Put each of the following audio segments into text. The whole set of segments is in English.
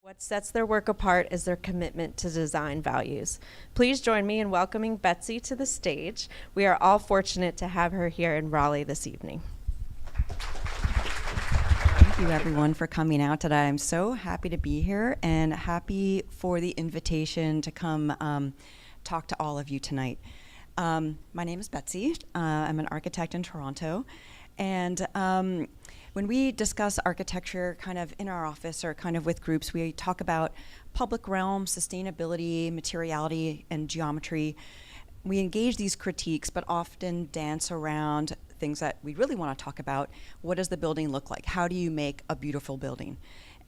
What sets their work apart is their commitment to design values. Please join me in welcoming Betsy to the stage. We are all fortunate to have her here in Raleigh this evening. Thank you everyone for coming out today. I'm so happy to be here and happy for the invitation to come talk to all of you tonight. My name is Betsy. I'm an architect in Toronto, and when we discuss architecture kind of in our office or kind of with groups, we talk about public realm, sustainability, materiality, and geometry. We engage these critiques, but often dance around things that we really want to talk about. What does the building look like? How do you make a beautiful building?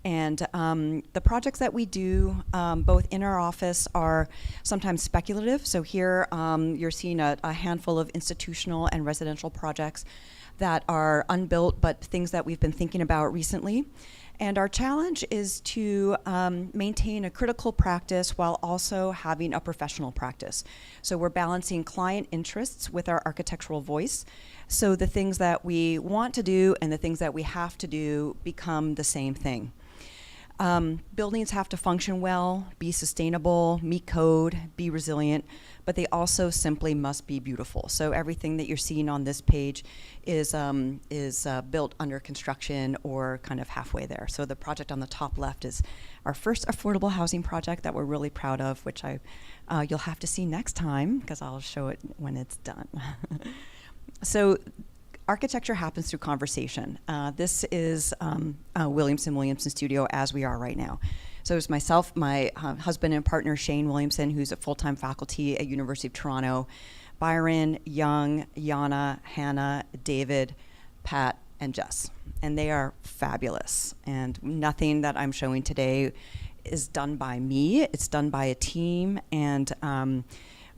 And the projects that we do, both in our office, are sometimes speculative. So here you're seeing a handful of institutional and residential projects that are unbuilt, but things that we've been thinking about recently. And our challenge is to maintain a critical practice while also having a professional practice. So we're balancing client interests with our architectural voice. So the things that we want to do and the things that we have to do become the same thing. Buildings have to function well, be sustainable, meet code, be resilient, but they also simply must be beautiful. So everything that you're seeing on this page is built under construction or kind of halfway there. So the project on the top left is our first affordable housing project that we're really proud of, which you'll have to see next time because I'll show it when it's done. So architecture happens through conversation. This is Williamson studio as we are right now. So it's myself, my husband and partner Shane Williamson, who's a full-time faculty at University of Toronto, Byron, Young, Yana, Hannah, David, Pat, and Jess. And they are fabulous. And nothing that I'm showing today is done by me. It's done by a team. And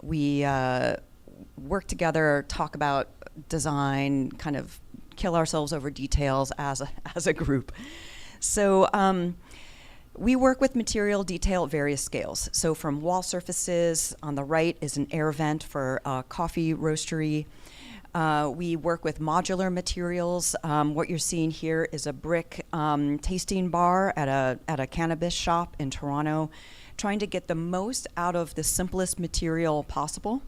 we work together, talk about design, kind of kill ourselves over details as a group. So we work with material detail at various scales. So from wall surfaces, on the right is an air vent for a coffee roastery. We work with modular materials. What you're seeing here is a brick tasting bar at a cannabis shop in Toronto, trying to get the most out of the simplest material possible.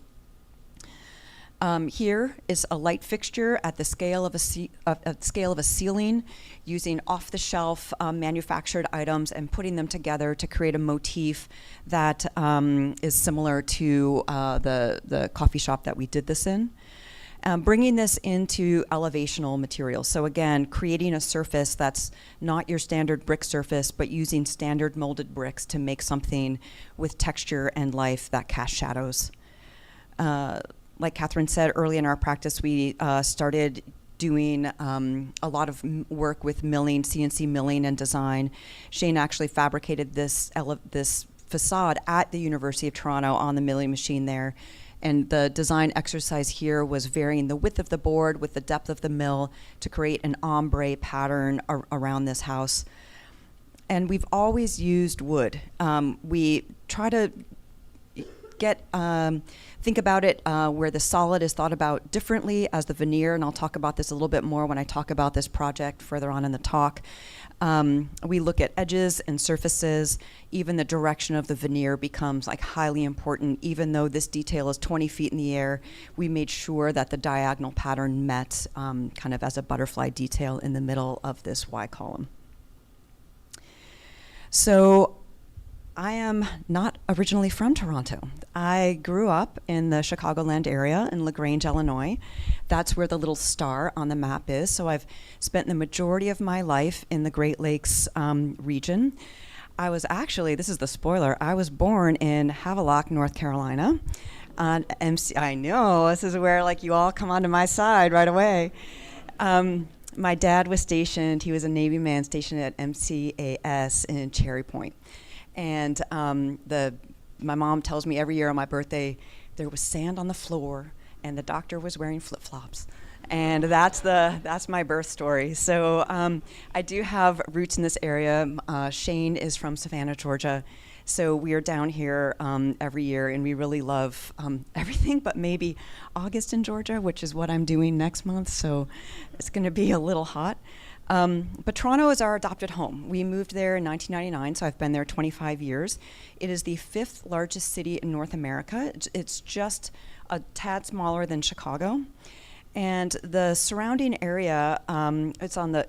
Here is a light fixture at the scale of a ceiling, using off-the-shelf manufactured items and putting them together to create a motif that is similar to the coffee shop that we did this in. Bringing this into elevational materials. So again, creating a surface that's not your standard brick surface, but using standard molded bricks to make something with texture and life that casts shadows. Like Catherine said, early in our practice, we started doing a lot of work with milling, CNC milling and design. Shane actually fabricated this facade at the University of Toronto on the milling machine there. And the design exercise here was varying the width of the board with the depth of the mill to create an ombre pattern around this house. And we've always used wood. We try to think about it where the solid is thought about differently as the veneer, and I'll talk about this a little bit more when I talk about this project further on in the talk. We look at edges and surfaces. Even the direction of the veneer becomes like highly important. Even though this detail is 20 feet in the air, we made sure that the diagonal pattern met kind of as a butterfly detail in the middle of this Y column. So I am not originally from Toronto. I grew up in the Chicagoland area in LaGrange, Illinois. That's where the little star on the map is. So I've spent the majority of my life in the Great Lakes region. I was actually, this is the spoiler, I was born in Havelock, North Carolina. I know, this is where like you all come onto my side right away. My dad was stationed, he was a Navy man stationed at MCAS in Cherry Point. And my mom tells me every year on my birthday, there was sand on the floor and the doctor was wearing flip-flops. And that's my birth story. So I do have roots in this area. Shane is from Savannah, Georgia. So we are down here every year, and we really love everything but maybe August in Georgia, which is what I'm doing next month. So it's going to be a little hot. But Toronto is our adopted home. We moved there in 1999, so I've been there 25 years. It is the 5th largest city in North America. It's just a tad smaller than Chicago. And the surrounding area,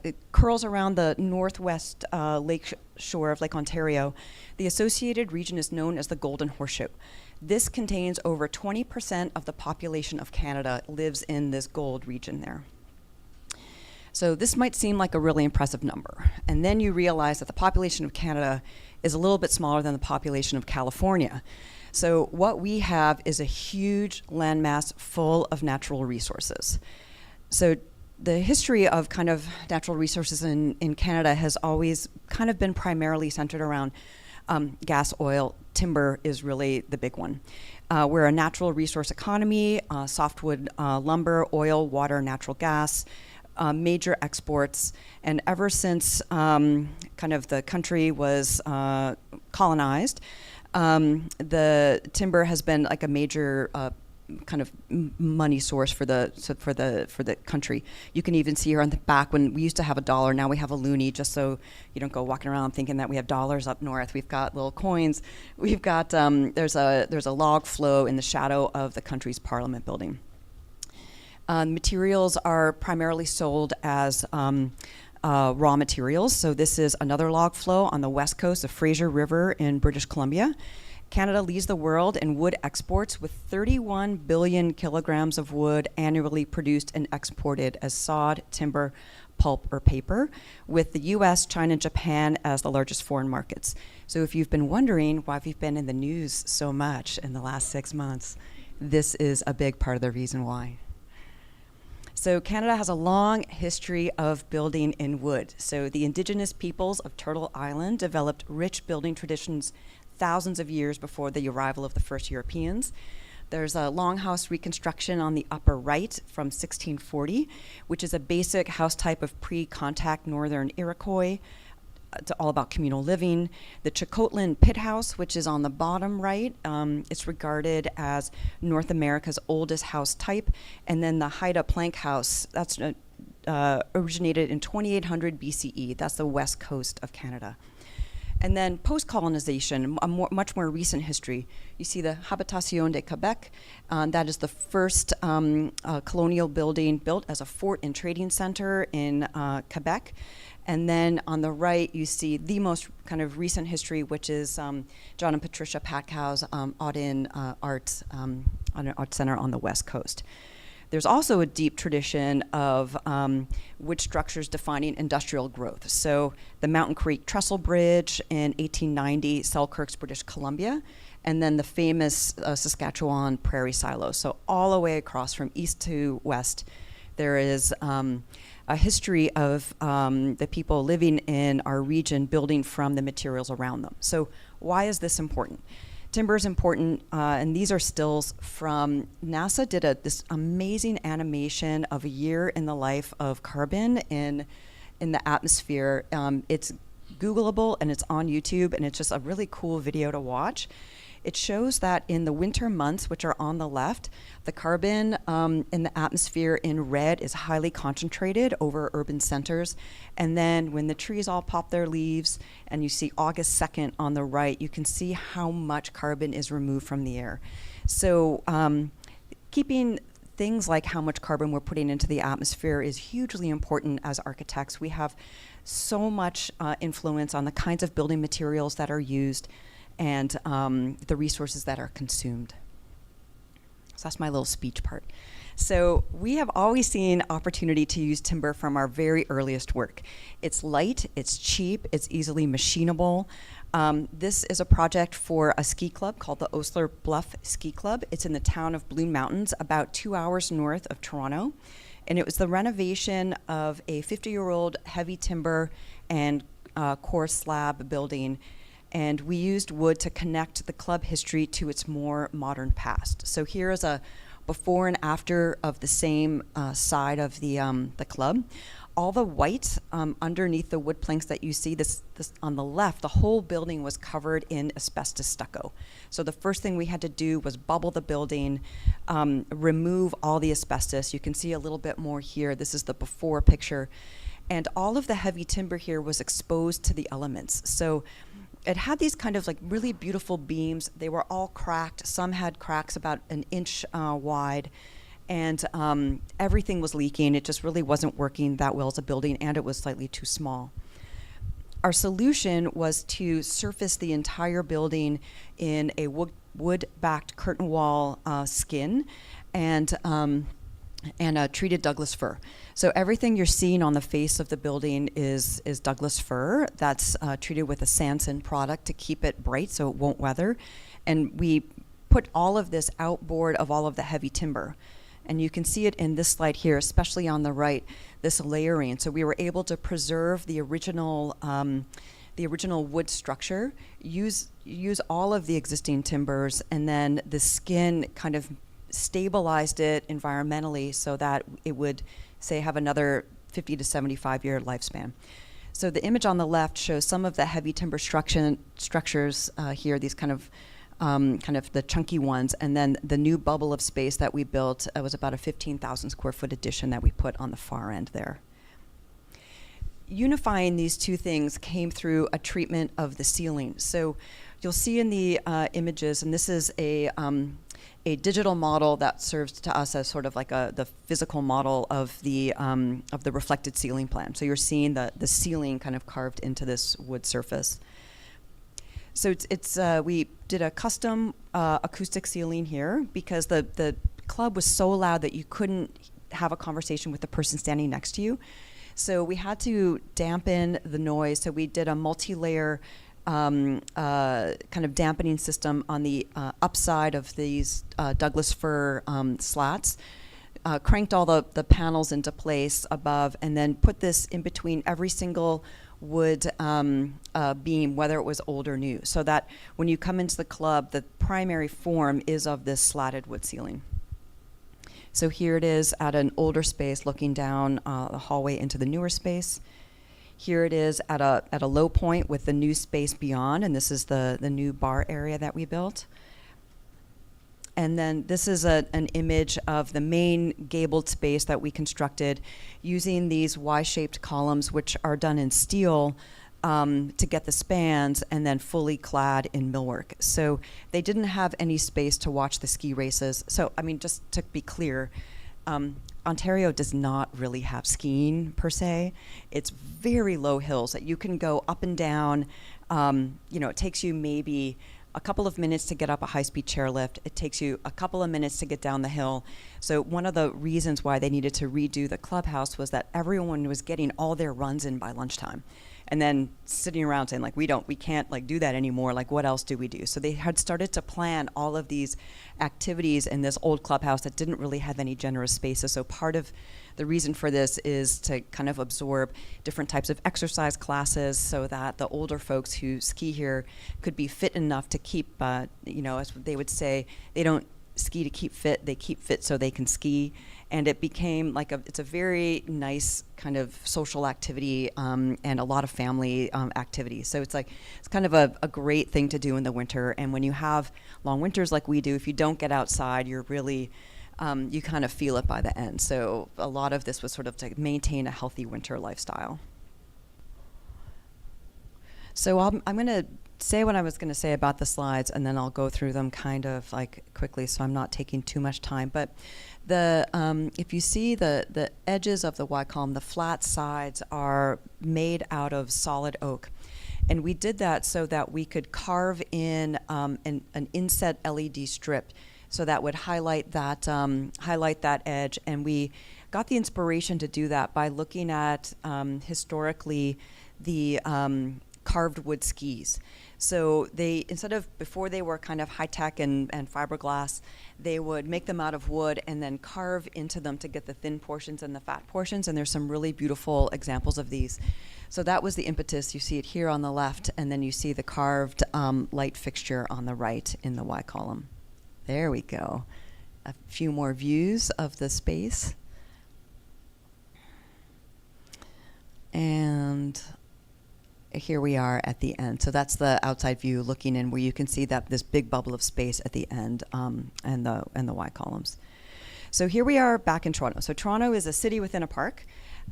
it curls around the northwest lake shore of Lake Ontario. The associated region is known as the Golden Horseshoe. This contains over 20% of the population of Canada lives in this gold region there. So this might seem like a really impressive number. And then you realize that the population of Canada is a little bit smaller than the population of California. So what we have is a huge landmass full of natural resources. So the history of kind of natural resources in Canada has always kind of been primarily centered around gas, oil. Timber is really the big one. We're a natural resource economy, softwood lumber, oil, water, natural gas, major exports. And ever since kind of the country was colonized, the timber has been like a major kind of money source for the country. You can even see here on the back, when we used to have a dollar, now we have a loonie, just so you don't go walking around thinking that we have dollars up north. We've got little coins. We've got there's a log flow in the shadow of the country's Parliament building. Materials are primarily sold as raw materials. So this is another log flow on the west coast of Fraser River in British Columbia. Canada leads the world in wood exports with 31 billion kilograms of wood annually produced and exported as sawed, timber, pulp, or paper, with the US, China, and Japan as the largest foreign markets. So if you've been wondering why we've been in the news so much in the last 6 months, this is a big part of the reason why. So Canada has a long history of building in wood. So the Indigenous peoples of Turtle Island developed rich building traditions thousands of years before the arrival of the first Europeans. There's a longhouse reconstruction on the upper right from 1640, which is a basic house type of pre-contact northern Iroquois. It's all about communal living. The Chicotlan Pit House, which is on the bottom right, it's regarded as North America's oldest house type. And then the Haida Plank House, that's originated in 2800 BCE. That's the west coast of Canada. And then post-colonization, a much more recent history. You see the Habitation de Quebec. That is the first colonial building built as a fort and trading center in Quebec. And then on the right, you see the most kind of recent history, which is John and Patricia Patkow's Auden Art Center on the West Coast. There's also a deep tradition of wood structures defining industrial growth. So the Mountain Creek Trestle Bridge in 1890, Selkirk's, British Columbia, and then the famous Saskatchewan Prairie Silo. So all the way across from east to west, there is a history of the people living in our region building from the materials around them. So why is this important? Timber is important, and these are stills from NASA did this amazing animation of a year in the life of carbon in the atmosphere. It's Googleable and it's on YouTube, and it's just a really cool video to watch. It shows that in the winter months, which are on the left, the carbon in the atmosphere in red is highly concentrated over urban centers. And then when the trees all pop their leaves and you see August 2nd on the right, you can see how much carbon is removed from the air. So keeping things like how much carbon we're putting into the atmosphere is hugely important as architects. We have so much influence on the kinds of building materials that are used and the resources that are consumed. So that's my little speech part. So we have always seen opportunity to use timber from our very earliest work. It's light, it's cheap, it's easily machinable. This is a project for a ski club called the Osler Bluff Ski Club. It's in the town of Blue Mountains, about 2 hours north of Toronto. And it was the renovation of a 50-year-old heavy timber and coarse slab building. And we used wood to connect the club history to its more modern past. So here is a before and after of the same side of the club. All the white underneath the wood planks that you see, this on the left, the whole building was covered in asbestos stucco. So the first thing we had to do was bubble the building, remove all the asbestos. You can see a little bit more here. This is the before picture. and all of the heavy timber here was exposed to the elements. So it had these kind of like really beautiful beams. They were all cracked. Some had cracks about an inch wide, and everything was leaking. It just really wasn't working that well as a building, and it was slightly too small. Our solution was to surface the entire building in a wood-backed curtain wall skin and a treated Douglas fir. So everything you're seeing on the face of the building is Douglas fir that's treated with a Sanson product to keep it bright so it won't weather. And we put all of this outboard of all of the heavy timber. And you can see it in this slide here, especially on the right, this layering. So we were able to preserve the original wood structure, use all of the existing timbers, and then the skin kind of stabilized it environmentally so that it would, say, have another 50 to 75 year lifespan. So the image on the left shows some of the heavy timber structures here, these kind of the chunky ones, and then the new bubble of space that we built was about a 15,000 square foot addition that we put on the far end there. Unifying these two things came through a treatment of the ceiling. So you'll see in the images, and this is a digital model that serves to us as sort of like the physical model of the reflected ceiling plan. So you're seeing the ceiling kind of carved into this wood surface. So we did a custom acoustic ceiling here because the club was so loud that you couldn't have a conversation with the person standing next to you. So we had to dampen the noise. So we did a multi-layer kind of dampening system on the upside of these Douglas fir slats, cranked all the panels into place above, and then put this in between every single wood beam, whether it was old or new, so that when you come into the club, the primary form is of this slatted wood ceiling. So here it is at an older space looking down the hallway into the newer space. Here it is at a low point with the new space beyond, and this is the new bar area that we built. And then this is an image of the main gabled space that we constructed using these Y-shaped columns, which are done in steel to get the spans, and then fully clad in millwork. So they didn't have any space to watch the ski races. So, I mean, just to be clear, Ontario does not really have skiing per se. It's very low hills that you can go up and down. It takes you maybe a couple of minutes to get up a high-speed chairlift. It takes you a couple of minutes to get down the hill. So one of the reasons why they needed to redo the clubhouse was that everyone was getting all their runs in by lunchtime, and then sitting around saying, like, we can't like do that anymore. Like, what else do we do? So they had started to plan all of these activities in this old clubhouse that didn't really have any generous spaces. So part of the reason for this is to kind of absorb different types of exercise classes so that the older folks who ski here could be fit enough to keep, as they would say, they don't ski to keep fit, they keep fit so they can ski. And it became like it's a very nice kind of social activity and a lot of family activity. So it's kind of a great thing to do in the winter. And when you have long winters like we do, if you don't get outside, you're really, you kind of feel it by the end. So a lot of this was sort of to maintain a healthy winter lifestyle. So I'm going to say what I was going to say about the slides, and then I'll go through them kind of like quickly, so I'm not taking too much time. But if you see the edges of the Y column, the flat sides are made out of solid oak. And we did that so that we could carve in an inset LED strip so that would highlight that edge. And we got the inspiration to do that by looking at historically the carved wood skis. So they, before they were kind of high-tech and fiberglass, they would make them out of wood and then carve into them to get the thin portions and the fat portions, and there's some really beautiful examples of these. So that was the impetus. You see it here on the left, and then you see the carved light fixture on the right in the Y column. There we go. A few more views of the space. And here we are at the end. So that's the outside view looking in, where you can see that this big bubble of space at the end and the Y columns. So here we are back in Toronto. So Toronto is a city within a park.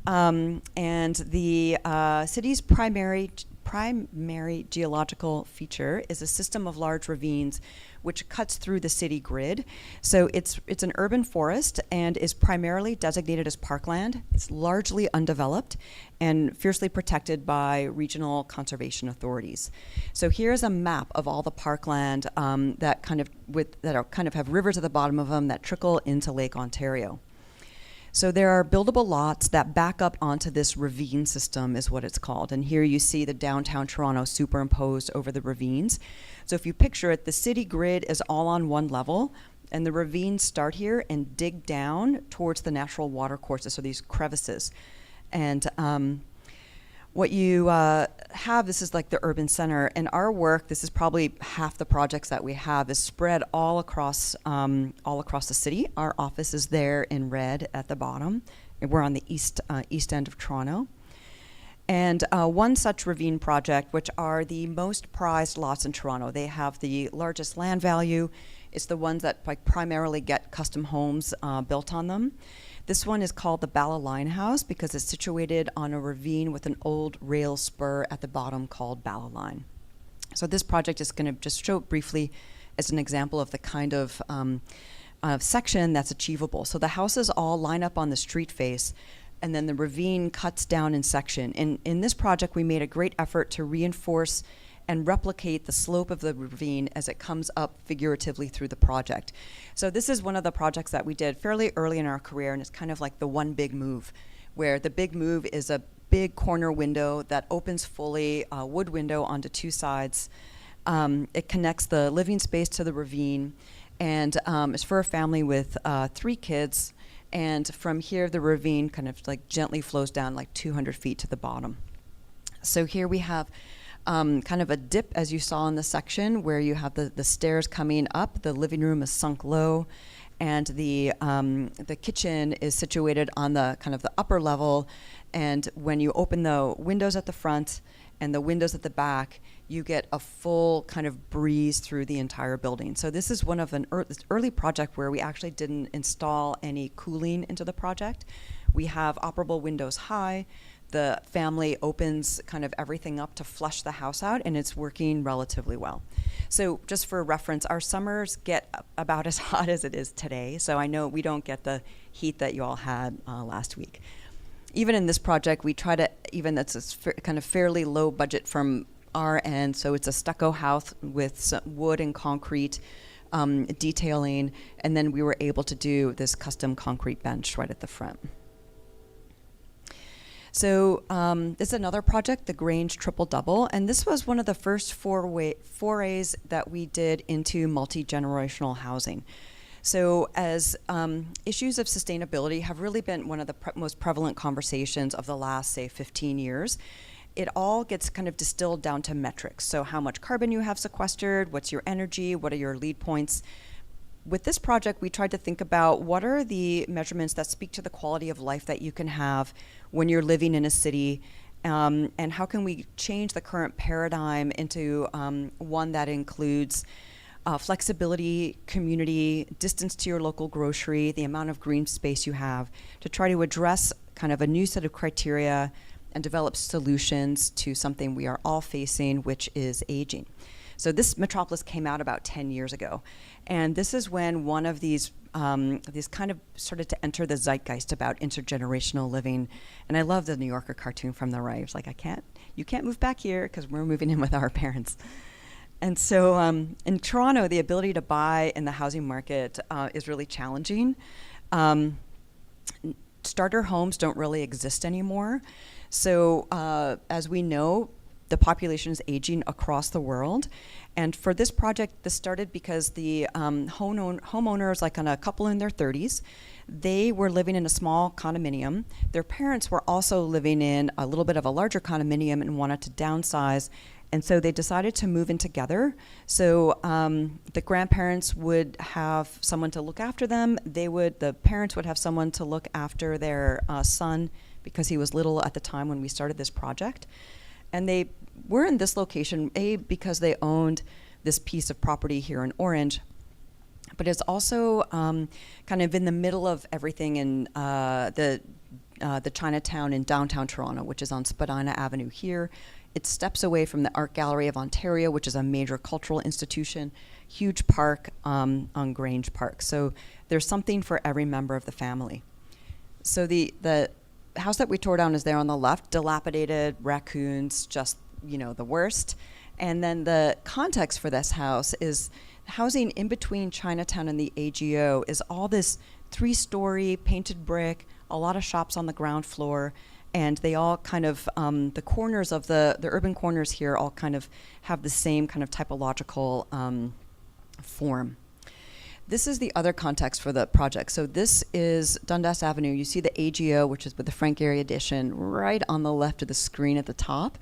And the city's primary geological feature is a system of large ravines which cuts through the city grid. So it's an urban forest and is primarily designated as parkland. It's largely undeveloped and fiercely protected by regional conservation authorities. So here's a map of all the parkland that kind of have rivers at the bottom of them that trickle into Lake Ontario. So there are buildable lots that back up onto this ravine system is what it's called. And here you see the downtown Toronto superimposed over the ravines. So if you picture it, the city grid is all on one level and the ravines start here and dig down towards the natural water courses, so these crevices. And what you have, this is like the urban center. And our work, this is probably half the projects that we have, is spread all across the city. Our office is there in red at the bottom. And we're on the east end of Toronto. And one such ravine project, which are the most prized lots in Toronto. They have the largest land value. It's the ones that primarily get custom homes built on them. This one is called the Bala Line House because it's situated on a ravine with an old rail spur at the bottom called Bala Line. So this project is going to just show briefly as an example of the kind of section that's achievable. So the houses all line up on the street face, and then the ravine cuts down in section. In this project, we made a great effort to reinforce and replicate the slope of the ravine as it comes up figuratively through the project. So this is one of the projects that we did fairly early in our career, and it's kind of like the one big move, where the big move is a big corner window that opens fully, a wood window onto two sides. It connects the living space to the ravine, and it's for a family with 3 kids. And from here, the ravine kind of like gently flows down like 200 feet to the bottom. So here we have kind of a dip, as you saw in the section, where you have the stairs coming up. The living room is sunk low, and the kitchen is situated on the kind of the upper level. And when you open the windows at the front and the windows at the back, you get a full kind of breeze through the entire building. So this is one of an early project where we actually didn't install any cooling into the project. We have operable windows high. The family opens kind of everything up to flush the house out, and it's working relatively well. So just for reference, our summers get about as hot as it is today. So I know we don't get the heat that you all had last week. Even in this project, we try to, even that's a kind of fairly low budget from our end. So it's a stucco house with some wood and concrete detailing, and then we were able to do this custom concrete bench right at the front. So this is another project, the Grange Triple Double, and this was one of the first forays that we did into multi-generational housing. So as issues of sustainability have really been one of the most prevalent conversations of the last, say, 15 years, it all gets kind of distilled down to metrics. So how much carbon you have sequestered, what's your energy, what are your lead points. With this project, we tried to think about what are the measurements that speak to the quality of life that you can have when you're living in a city, and how can we change the current paradigm into one that includes flexibility, community, distance to your local grocery, the amount of green space you have, to try to address kind of a new set of criteria and develop solutions to something we are all facing, which is aging. So this metropolis came out about 10 years ago. And this is when one of these kind of started to enter the zeitgeist about intergenerational living. And I love the New Yorker cartoon from the right. It's like, you can't move back here because we're moving in with our parents. And so in Toronto, the ability to buy in the housing market is really challenging. Starter homes don't really exist anymore. So as we know, the population is aging across the world. And for this project, this started because the homeowners, like on a couple in their 30s, they were living in a small condominium. Their parents were also living in a little bit of a larger condominium and wanted to downsize. And so they decided to move in together. So the grandparents would have someone to look after them. The parents would have someone to look after their son because he was little at the time when we started this project. And they were in this location, because they owned this piece of property here in Orange, but it's also kind of in the middle of everything in the the Chinatown in downtown Toronto, which is on Spadina Avenue here. It steps away from the Art Gallery of Ontario, which is a major cultural institution, huge park on Grange Park. So there's something for every member of the family. So the house that we tore down is there on the left, dilapidated, raccoons, just, the worst. And then the context for this house is housing in between Chinatown and the AGO is all this 3-story painted brick, a lot of shops on the ground floor, and they all kind of, the corners of the urban corners here all kind of have the same kind of typological form. This is the other context for the project. So this is Dundas Avenue. You see the AGO, which is with the Frank Gehry edition, right on the left of the screen at the top.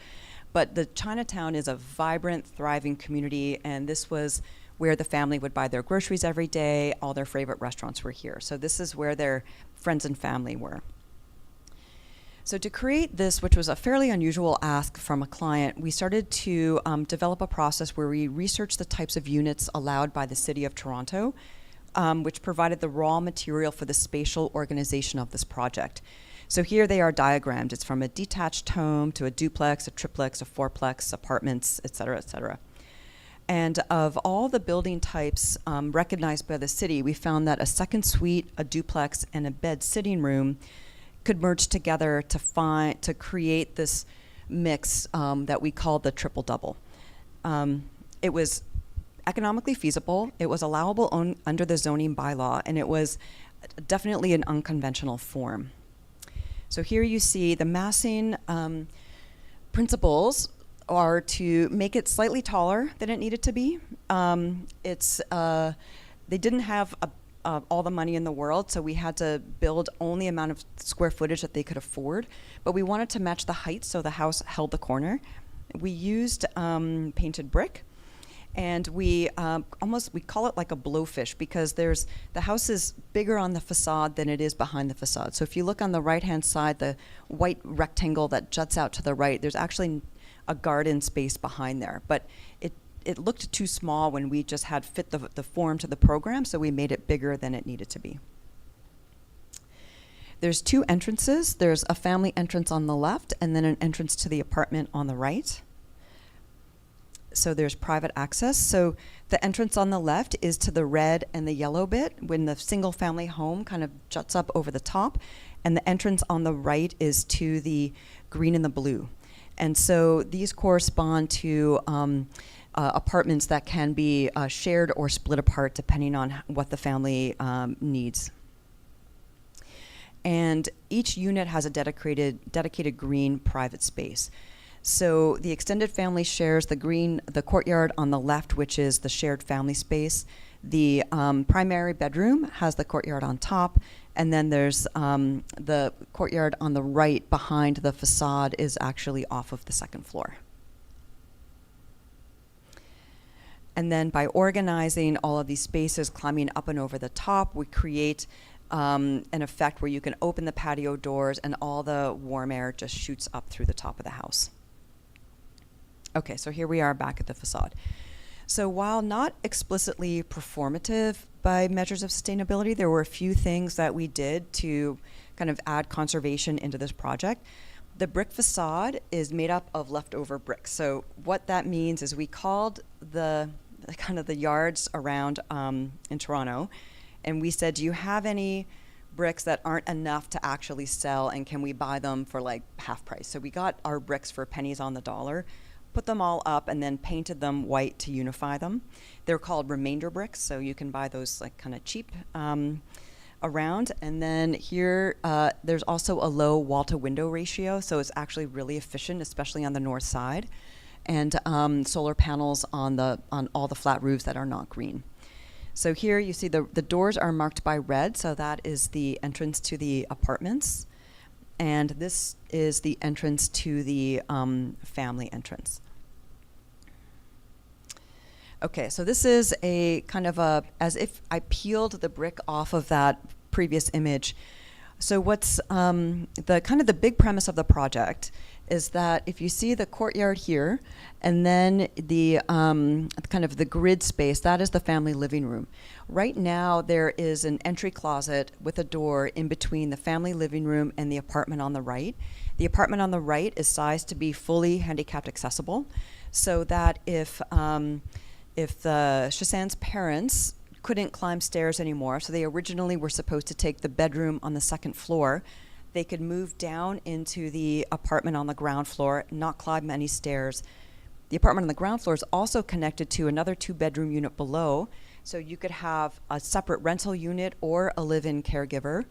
But the Chinatown is a vibrant, thriving community, and this was where the family would buy their groceries every day. All their favorite restaurants were here. So this is where their friends and family were. So to create this, which was a fairly unusual ask from a client, we started to develop a process where we researched the types of units allowed by the City of Toronto, which provided the raw material for the spatial organization of this project. So here they are diagrammed. It's from a detached home to a duplex, a triplex, a fourplex, apartments, et cetera, et cetera. And of all the building types recognized by the city, we found that a second suite, a duplex, and a bed sitting room could merge together to create this mix that we called the triple double. It was economically feasible, it was allowable under the zoning bylaw, and it was definitely an unconventional form. So here you see the massing principles are to make it slightly taller than it needed to be. They didn't have all the money in the world, so we had to build only amount of square footage that they could afford, but we wanted to match the height so the house held the corner. We used painted brick, and we call it like a blowfish because the house is bigger on the facade than it is behind the facade. So if you look on the right-hand side, the white rectangle that juts out to the right, there's actually a garden space behind there, but it looked too small when we just had fit the form to the program, so we made it bigger than it needed to be. There's 2 entrances. There's a family entrance on the left and then an entrance to the apartment on the right. So there's private access. So the entrance on the left is to the red and the yellow bit when the single family home kind of juts up over the top, and the entrance on the right is to the green and the blue. And so these correspond to apartments that can be shared or split apart depending on what the family needs. And each unit has a dedicated green private space. So the extended family shares the courtyard on the left, which is the shared family space. The primary bedroom has the courtyard on top, and then there's the courtyard on the right behind the facade is actually off of the second floor. And then by organizing all of these spaces, climbing up and over the top, we create an effect where you can open the patio doors and all the warm air just shoots up through the top of the house. Okay, so here we are back at the facade. So while not explicitly performative by measures of sustainability, there were a few things that we did to kind of add conservation into this project. The brick facade is made up of leftover bricks. So what that means is we called the yards around in Toronto, and we said, do you have any bricks that aren't enough to actually sell, and can we buy them for like half price? So we got our bricks for pennies on the dollar, put them all up, and then painted them white to unify them. They're called remainder bricks, so you can buy those like kind of cheap around. And then here, there's also a low wall-to-window ratio, so it's actually really efficient, especially on the north side. And solar panels on all the flat roofs that are not green. So here you see the doors are marked by red, so that is the entrance to the apartments. And this is the entrance to the family entrance. Okay, so this is a kind of as if I peeled the brick off of that previous image. So what's the big premise of the project is that if you see the courtyard here, and then the kind of the grid space, that is the family living room. Right now, there is an entry closet with a door in between the family living room and the apartment on the right. The apartment on the right is sized to be fully handicapped accessible, so that if the Shazan's parents couldn't climb stairs anymore, so they originally were supposed to take the bedroom on the second floor, they could move down into the apartment on the ground floor, not climb any stairs. The apartment on the ground floor is also connected to another 2-bedroom unit below, so you could have a separate rental unit or a live-in caregiver.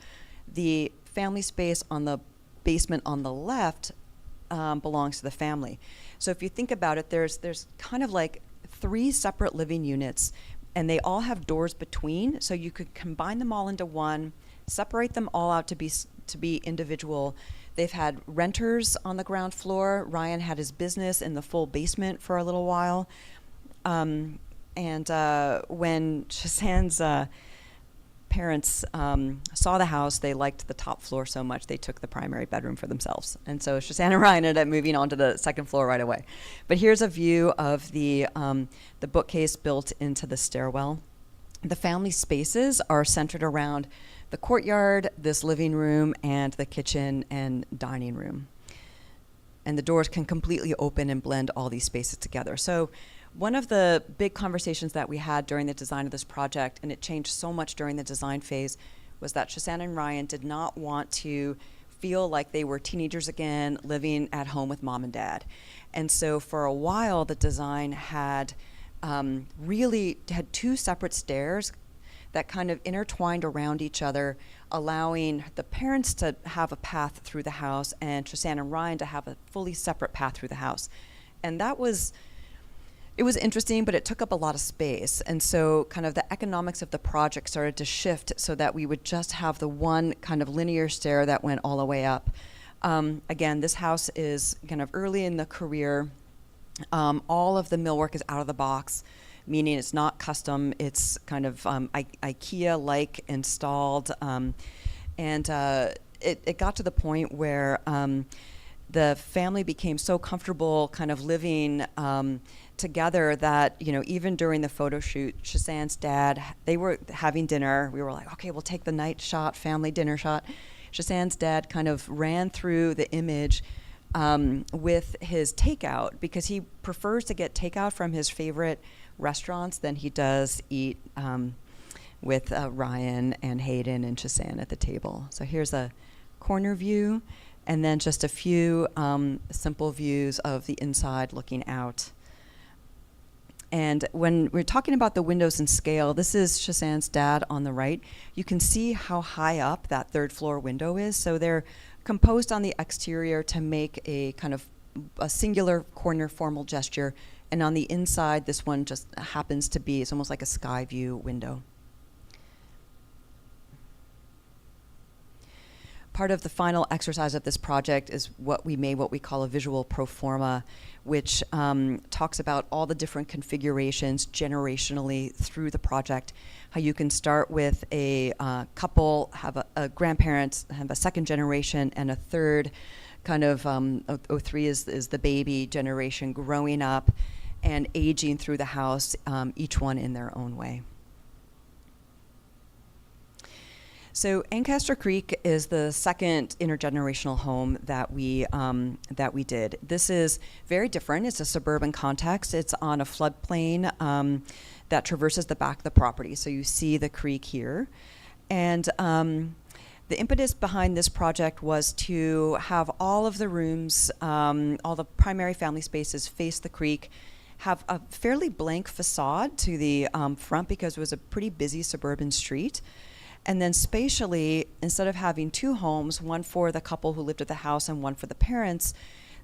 The family space on the basement on the left belongs to the family. So if you think about it, there's kind of like 3 separate living units, and they all have doors between, so you could combine them all into one, separate them all out to be individual. They've had renters on the ground floor. Ryan had his business in the full basement for a little while. And when Shazan's parents saw the house, they liked the top floor so much they took the primary bedroom for themselves. And so Shazan and Ryan ended up moving on to the second floor right away. But here's a view of the bookcase built into the stairwell. The family spaces are centered around the courtyard, this living room, and the kitchen and dining room. And the doors can completely open and blend all these spaces together. So one of the big conversations that we had during the design of this project, and it changed so much during the design phase, was that Shazan and Ryan did not want to feel like they were teenagers again living at home with mom and dad. And so for a while, the design had really had 2 separate stairs that kind of intertwined around each other, allowing the parents to have a path through the house and Shazan and Ryan to have a fully separate path through the house. And it was interesting, but it took up a lot of space. And so kind of the economics of the project started to shift so that we would just have the one kind of linear stair that went all the way up. Again, this house is kind of early in the career. All of the millwork is out of the box, meaning it's not custom. It's kind of IKEA-like installed. It got to the point where the family became so comfortable kind of living together that, even during the photo shoot, Shazan's dad, they were having dinner. We were like, okay, we'll take the night shot, family dinner shot. Shazan's dad kind of ran through the image with his takeout, because he prefers to get takeout from his favorite restaurants than he does eat with Ryan and Hayden and Shazan at the table. So here's a corner view, and then just a few simple views of the inside looking out. And when we're talking about the windows and scale, this is Shazan's dad on the right. You can see how high up that 3rd floor window is. So they're composed on the exterior to make a kind of a singular corner formal gesture. And on the inside, this one just happens to be, it's almost like a sky view window. Part of the final exercise of this project is what we call a visual pro forma, which talks about all the different configurations generationally through the project. How you can start with a couple, have a grandparents, have a second generation, and a third kind of, 03 is the baby generation growing up and aging through the house, each one in their own way. So Ancaster Creek is the second intergenerational home that we did. This is very different. It's a suburban context. It's on a floodplain that traverses the back of the property. So you see the creek here. And the impetus behind this project was to have all of the rooms, all the primary family spaces face the creek, have a fairly blank facade to the front because it was a pretty busy suburban street. And then spatially, instead of having 2 homes, one for the couple who lived at the house and one for the parents,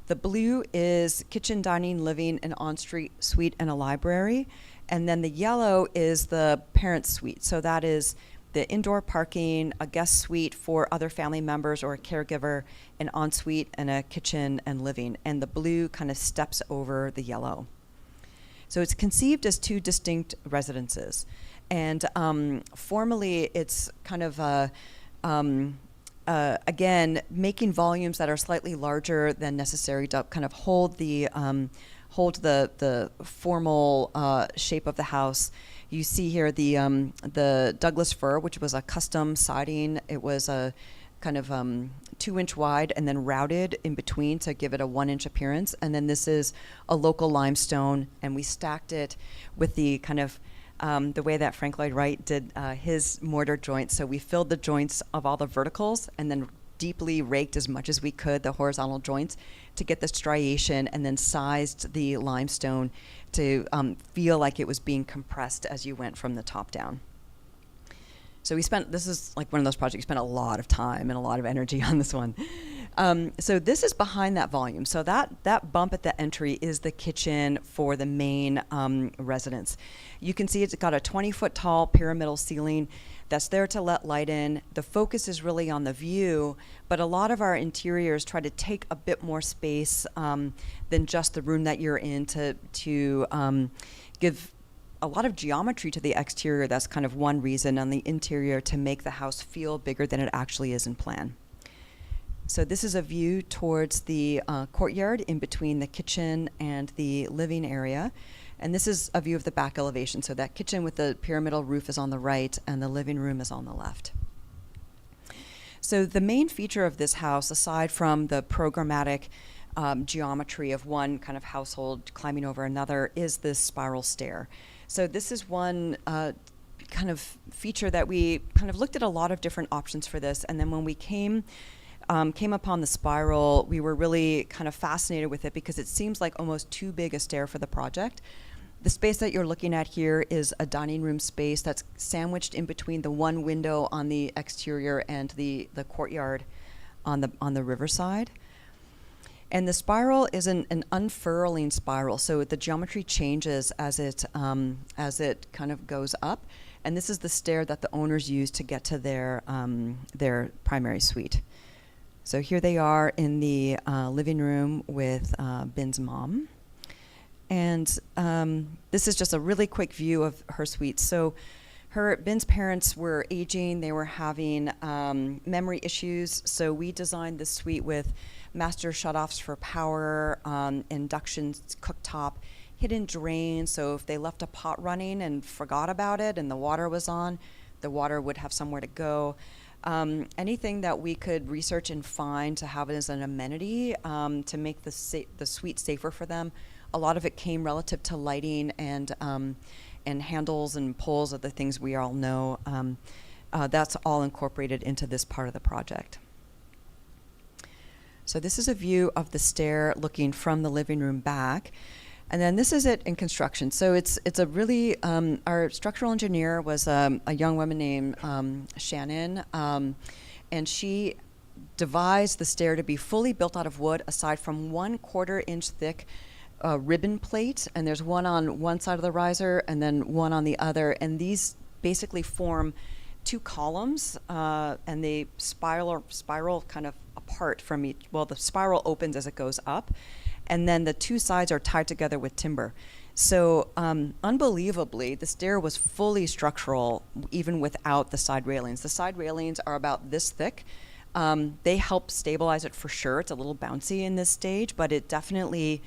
the blue is kitchen, dining, living, an ensuite suite, and a library. And then the yellow is the parents' suite. So that is the indoor parking, a guest suite for other family members or a caregiver, an ensuite, and a kitchen and living. And the blue kind of steps over the yellow. So it's conceived as 2 distinct residences. And formally, it's kind of a again, making volumes that are slightly larger than necessary to kind of hold the formal shape of the house. You see here the Douglas fir, which was a custom siding. It was a kind of 2-inch wide and then routed in between to give it a 1-inch appearance. And then this is a local limestone, and we stacked it with the kind of the way that Frank Lloyd Wright did his mortar joints. So we filled the joints of all the verticals and then deeply raked as much as we could the horizontal joints to get the striation, and then sized the limestone to feel like it was being compressed as you went from the top down. So this is like one of those projects, you spent a lot of time and a lot of energy on this one. So this is behind that volume. So that bump at the entry is the kitchen for the main residence. You can see it's got a 20-foot tall pyramidal ceiling that's there to let light in. The focus is really on the view, but a lot of our interiors try to take a bit more space than just the room that you're in to give a lot of geometry to the exterior. That's kind of one reason. On the interior, to make the house feel bigger than it actually is in plan. So this is a view towards the courtyard in between the kitchen and the living area. And this is a view of the back elevation. So that kitchen with the pyramidal roof is on the right, and the living room is on the left. So the main feature of this house, aside from the programmatic geometry of one kind of household climbing over another, is this spiral stair. So this is one kind of feature that we kind of looked at a lot of different options for this. And then when we came upon the spiral, we were really kind of fascinated with it because it seems like almost too big a stair for the project. The space that you're looking at here is a dining room space that's sandwiched in between the one window on the exterior and the courtyard on the riverside. And the spiral is an unfurling spiral, so the geometry changes as it kind of goes up. And this is the stair that the owners use to get to their primary suite. So here they are in the living room with Ben's mom. And this is just a really quick view of her suite. So Ben's parents were aging. They were having memory issues. So we designed this suite with master shutoffs for power, induction cooktop, hidden drain. So if they left a pot running and forgot about it and the water was on, the water would have somewhere to go. Anything that we could research and find to have it as an amenity to make the suite safer for them. A lot of it came relative to lighting and handles and poles are the things we all know. That's all incorporated into this part of the project. So this is a view of the stair looking from the living room back. And then this is it in construction. So it's a really, our structural engineer was a young woman named Shannon, and she devised the stair to be fully built out of wood aside from 1/4 inch thick ribbon plate, and there's one on one side of the riser and then one on the other, and these basically form 2 columns, and they spiral kind of apart from each. Well, the spiral opens as it goes up, and then the 2 sides are tied together with timber. So unbelievably, the stair was fully structural even without the side railings. The side railings are about this thick. They help stabilize it for sure. It's a little bouncy in this stage, but it definitely,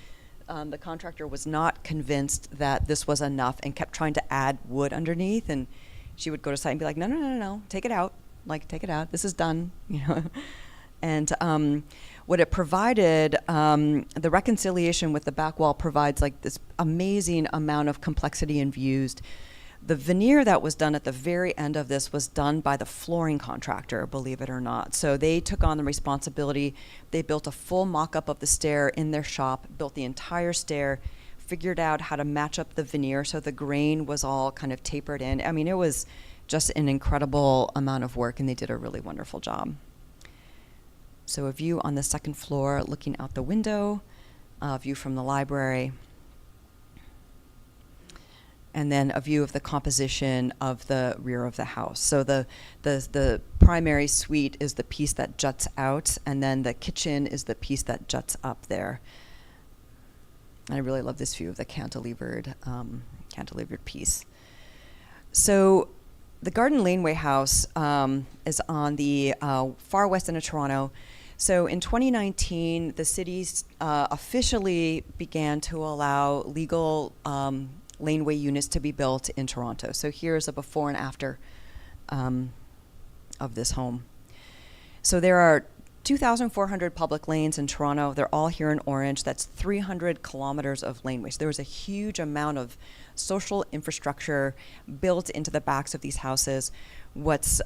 the contractor was not convinced that this was enough and kept trying to add wood underneath, and she would go to site and be like, no, take it out. Like, take it out. This is done, you know. And what it provided, the reconciliation with the back wall provides like this amazing amount of complexity and views. The veneer that was done at the very end of this was done by the flooring contractor, believe it or not. So they took on the responsibility. They built a full mock-up of the stair in their shop, built the entire stair, figured out how to match up the veneer so the grain was all kind of tapered in. I mean, it was just an incredible amount of work, and they did a really wonderful job. So a view on the second floor looking out the window, a view from the library, and then a view of the composition of the rear of the house. So the primary suite is the piece that juts out, and then the kitchen is the piece that juts up there. And I really love this view of the cantilevered piece. So The Garden Laneway House is on the far west end of Toronto. So in 2019, the city officially began to allow legal laneway units to be built in Toronto. So here's a before and after of this home. So there are 2,400 public lanes in Toronto. They're all here in orange. That's 300 kilometers of laneways. There was a huge amount of social infrastructure built into the backs of these houses. What's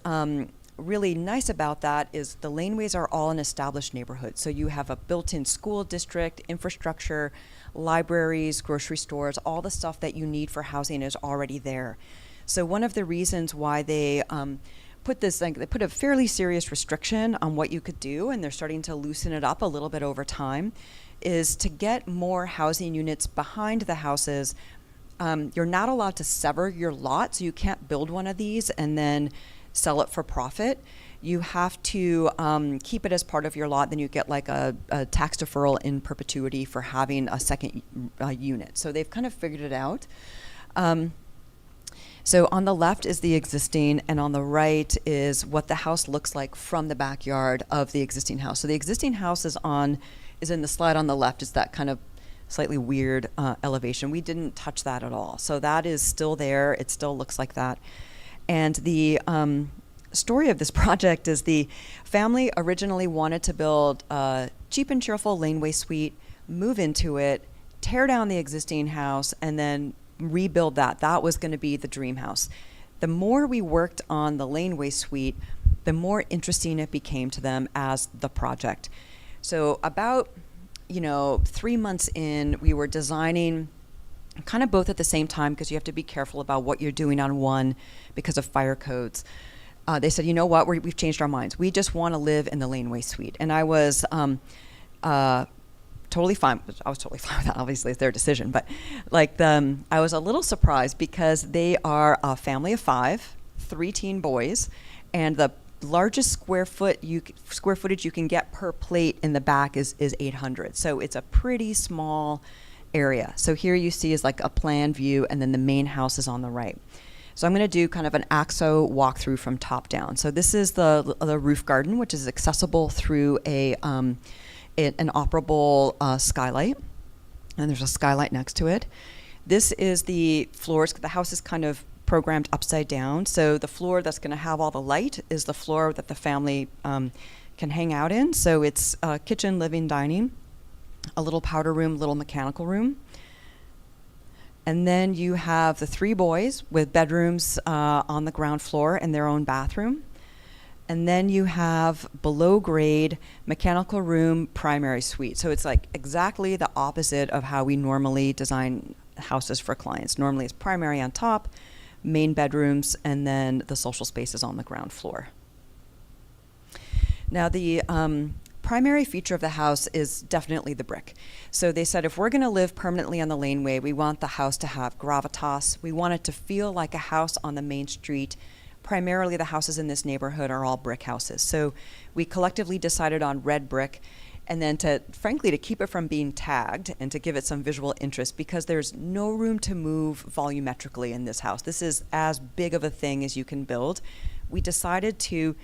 really nice about that is the laneways are all in established neighborhoods. So you have a built-in school district, infrastructure, libraries, grocery stores, all the stuff that you need for housing is already there. So one of the reasons why they they put a fairly serious restriction on what you could do, and they're starting to loosen it up a little bit over time, is to get more housing units behind the houses. You're not allowed to sever your lot, so you can't build one of these and then sell it for profit. You have to keep it as part of your lot, then you get like a tax deferral in perpetuity for having a second unit. So they've kind of figured it out. So on the left is the existing, and on the right is what the house looks like from the backyard of the existing house. So the existing house is in the slide on the left, is that kind of slightly weird elevation. We didn't touch that at all. So that is still there. It still looks like that. And the story of this project is the family originally wanted to build a cheap and cheerful laneway suite, move into it, tear down the existing house, and then rebuild that. That was going to be the dream house. The more we worked on the laneway suite, the more interesting it became to them as the project. So about 3 months in, we were designing kind of both at the same time, because you have to be careful about what you're doing on one because of fire codes. They said, you know what, we've changed our minds. We just want to live in the laneway suite. And I was totally fine. I was totally fine with that. Obviously, it's their decision. But I was a little surprised because they are a family of 5, 3 teen boys, and the largest square footage you can get per plate in the back is 800. So it's a pretty small area. So here you see is like a plan view, and then the main house is on the right. So I'm going to do kind of an AXO walkthrough from top down. So this is the roof garden, which is accessible through an operable skylight, and there's a skylight next to it. This is the floors. The house is kind of programmed upside down, so the floor that's going to have all the light is the floor that the family can hang out in. So it's kitchen, living, dining, a little powder room, little mechanical room. And then you have the 3 boys with bedrooms on the ground floor and their own bathroom. And then you have below grade mechanical room, primary suite. So it's like exactly the opposite of how we normally design houses for clients. Normally it's primary on top, main bedrooms, and then the social spaces on the ground floor. Now the primary feature of the house is definitely the brick. So they said if we're going to live permanently on the laneway, we want the house to have gravitas. We want it to feel like a house on the main street. Primarily the houses in this neighborhood are all brick houses. So we collectively decided on red brick, and then to keep it from being tagged and to give it some visual interest, because there's no room to move volumetrically in this house. This is as big of a thing as you can build. We decided to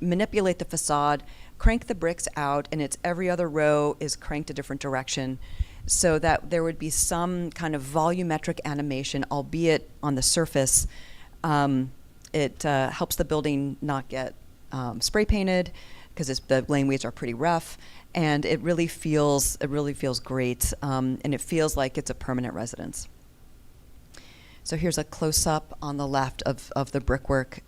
manipulate the facade, crank the bricks out, and it's every other row is cranked a different direction, so that there would be some kind of volumetric animation, albeit on the surface. It helps the building not get spray painted, because the laneways are pretty rough, and it really feels great, and it feels like it's a permanent residence. So here's a close-up on the left of the brickwork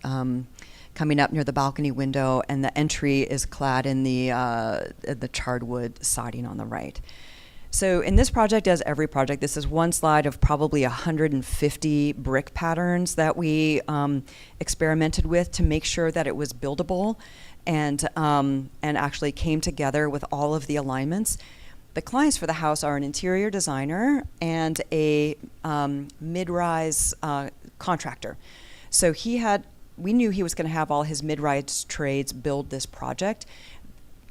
coming up near the balcony window, and the entry is clad in the charred wood siding on the right. So in this project, as every project, this is one slide of probably 150 brick patterns that we experimented with to make sure that it was buildable and actually came together with all of the alignments. The clients for the house are an interior designer and a mid-rise contractor. So we knew he was going to have all his mid-rise trades build this project.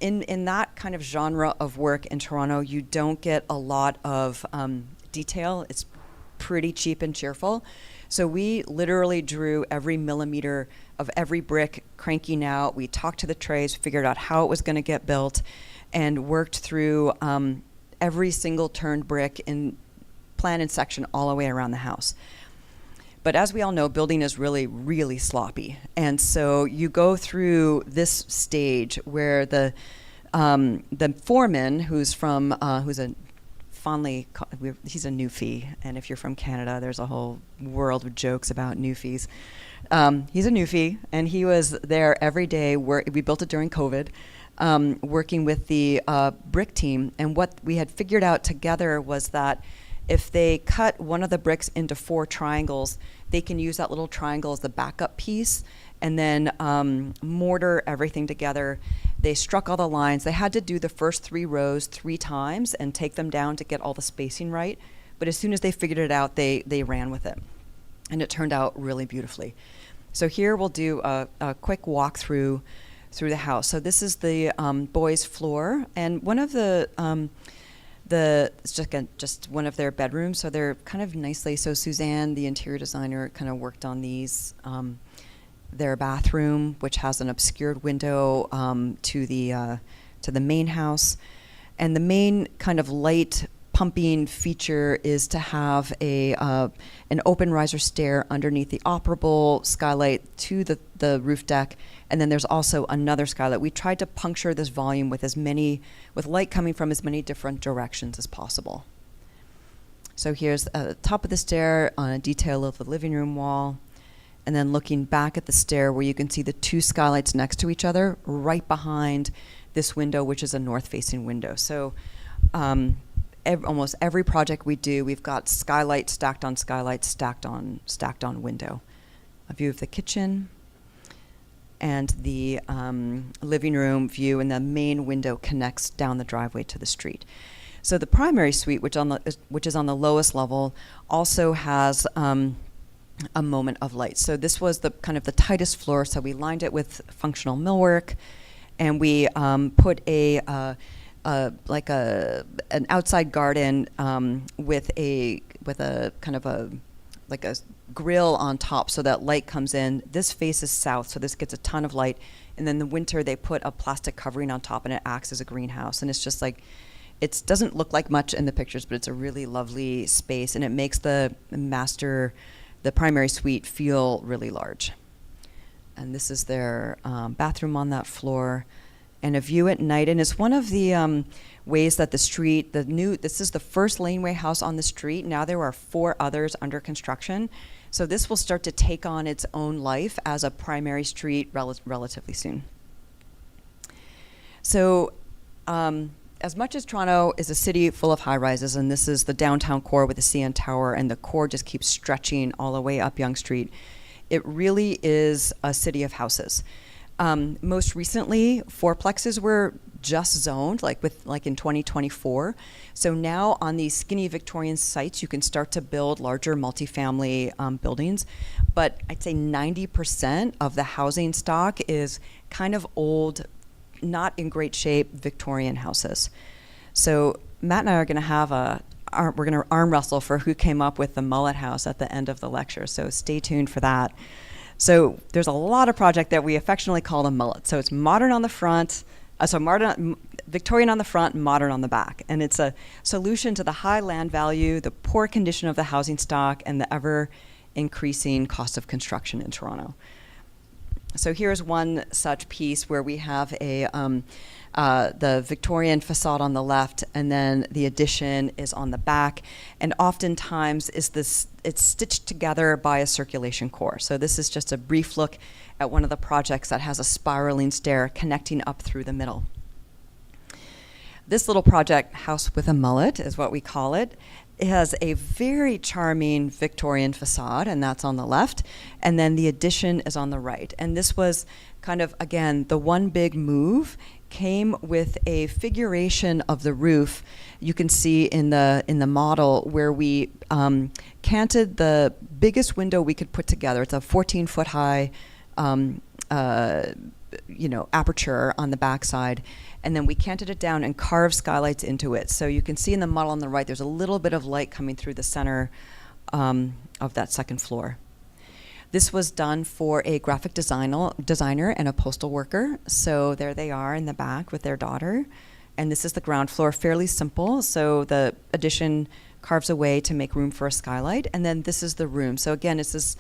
In that kind of genre of work in Toronto, you don't get a lot of detail. It's pretty cheap and cheerful. So we literally drew every millimeter of every brick cranking out. We talked to the trades, figured out how it was going to get built, and worked through every single turned brick in plan and section all the way around the house. But as we all know, building is really, really sloppy. And so you go through this stage where the foreman, who's a he's a newfie, and if you're from Canada, there's a whole world of jokes about newfies. He's a newfie, and he was there every day. We built it during COVID, working with the brick team. And what we had figured out together was that if they cut one of the bricks into 4 triangles, they can use that little triangle as the backup piece, and then mortar everything together. They struck all the lines. They had to do the first 3 rows 3 times and take them down to get all the spacing right. But as soon as they figured it out, they ran with it. And it turned out really beautifully. So here we'll do a quick walk through the house. So this is the boys' floor. And one of it's just one of their bedrooms. So they're kind of nicely, so Suzanne, the interior designer, kind of worked on these. Their bathroom, which has an obscured window to the main house, and the main kind of light pumping feature is to have an open riser stair underneath the operable skylight to the roof deck, and then there's also another skylight. We tried to puncture this volume with light coming from as many different directions as possible. So here's the top of the stair on a detail of the living room wall. And then looking back at the stair where you can see the 2 skylights next to each other right behind this window, which is a north-facing window. So almost every project we do, we've got skylight stacked on skylight, stacked on window. A view of the kitchen and the living room view, and the main window connects down the driveway to the street. So the primary suite, which is on the lowest level, also has a moment of light. So this was the kind of the tightest floor, so we lined it with functional millwork, and we put an outside garden with a kind of a grill on top, so that light comes in. This faces south, so this gets a ton of light. And then in the winter they put a plastic covering on top, and it acts as a greenhouse. And it's just it doesn't look like much in the pictures, but it's a really lovely space, and it makes the primary suite feel really large. And this is their bathroom on that floor, and a view at night. And it's one of the ways that this is the first laneway house on the street. Now there are 4 others under construction. So this will start to take on its own life as a primary street relatively soon. So as much as Toronto is a city full of high-rises, and this is the downtown core with the CN Tower, and the core just keeps stretching all the way up Yonge Street, it really is a city of houses. Most recently, 4plexes were just zoned, like in 2024. So now on these skinny Victorian sites, you can start to build larger multifamily buildings. But I'd say 90% of the housing stock is kind of old, not in great shape Victorian houses. So Matt and I are going to have we're going to arm wrestle for who came up with the mullet house at the end of the lecture. So stay tuned for that. So there's a lot of project that we affectionately call the mullet. So it's modern on the front, Victorian on the front, modern on the back. And it's a solution to the high land value, the poor condition of the housing stock, and the ever increasing cost of construction in Toronto. So here's one such piece where we have the Victorian facade on the left, and then the addition is on the back. And oftentimes it's stitched together by a circulation core. So this is just a brief look at one of the projects that has a spiraling stair connecting up through the middle. This little project, House with a Mullet, is what we call it. It has a very charming Victorian facade, and that's on the left, and then the addition is on the right. And this was kind of, again, the one big move came with a figuration of the roof. You can see in the model where we canted the biggest window we could put together. It's a 14-foot high aperture on the backside, and then we canted it down and carved skylights into it. So you can see in the model on the right, there's a little bit of light coming through the center of that second floor. This was done for a graphic designer and a postal worker. So there they are in the back with their daughter. And this is the ground floor, fairly simple. So the addition carves away to make room for a skylight. And then this is the room. So again, this is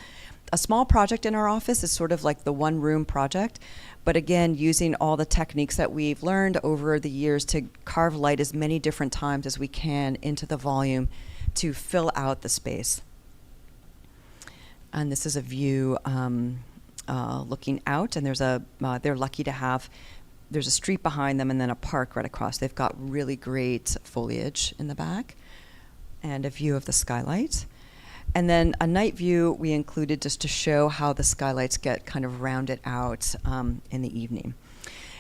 a small project in our office. It's sort of like the one room project. But again, using all the techniques that we've learned over the years to carve light as many different times as we can into the volume to fill out the space. And this is a view looking out, and they're lucky to have, there's a street behind them and then a park right across. They've got really great foliage in the back and a view of the skylight. And then a night view we included just to show how the skylights get kind of rounded out in the evening.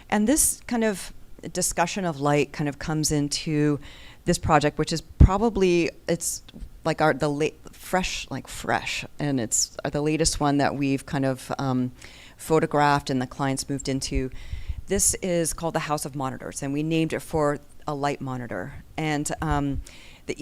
And this kind of discussion of light kind of comes into this project, which is probably, it's like fresh, and it's the latest one that we've kind of photographed and the clients moved into. This is called the House of Monitors, and we named it for a light monitor. And the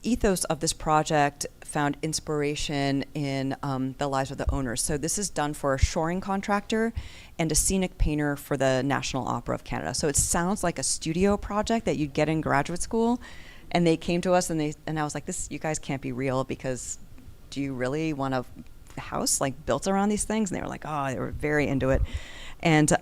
ethos of this project found inspiration in the lives of the owners. So this is done for a shoring contractor and a scenic painter for the National Opera of Canada. So it sounds like a studio project that you'd get in graduate school. And they came to us and I was like, "This, you guys can't be real, because do you really want a house like built around these things?" And they were like, "Oh," they were very into it. And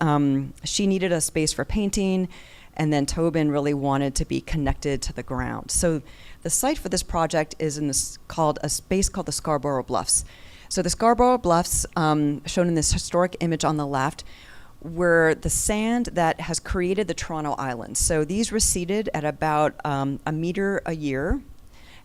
she needed a space for painting, and then Tobin really wanted to be connected to the ground. So the site for this project is in this a space called the Scarborough Bluffs. So the Scarborough Bluffs, shown in this historic image on the left, were the sand that has created the Toronto Islands. So these receded at about a meter a year,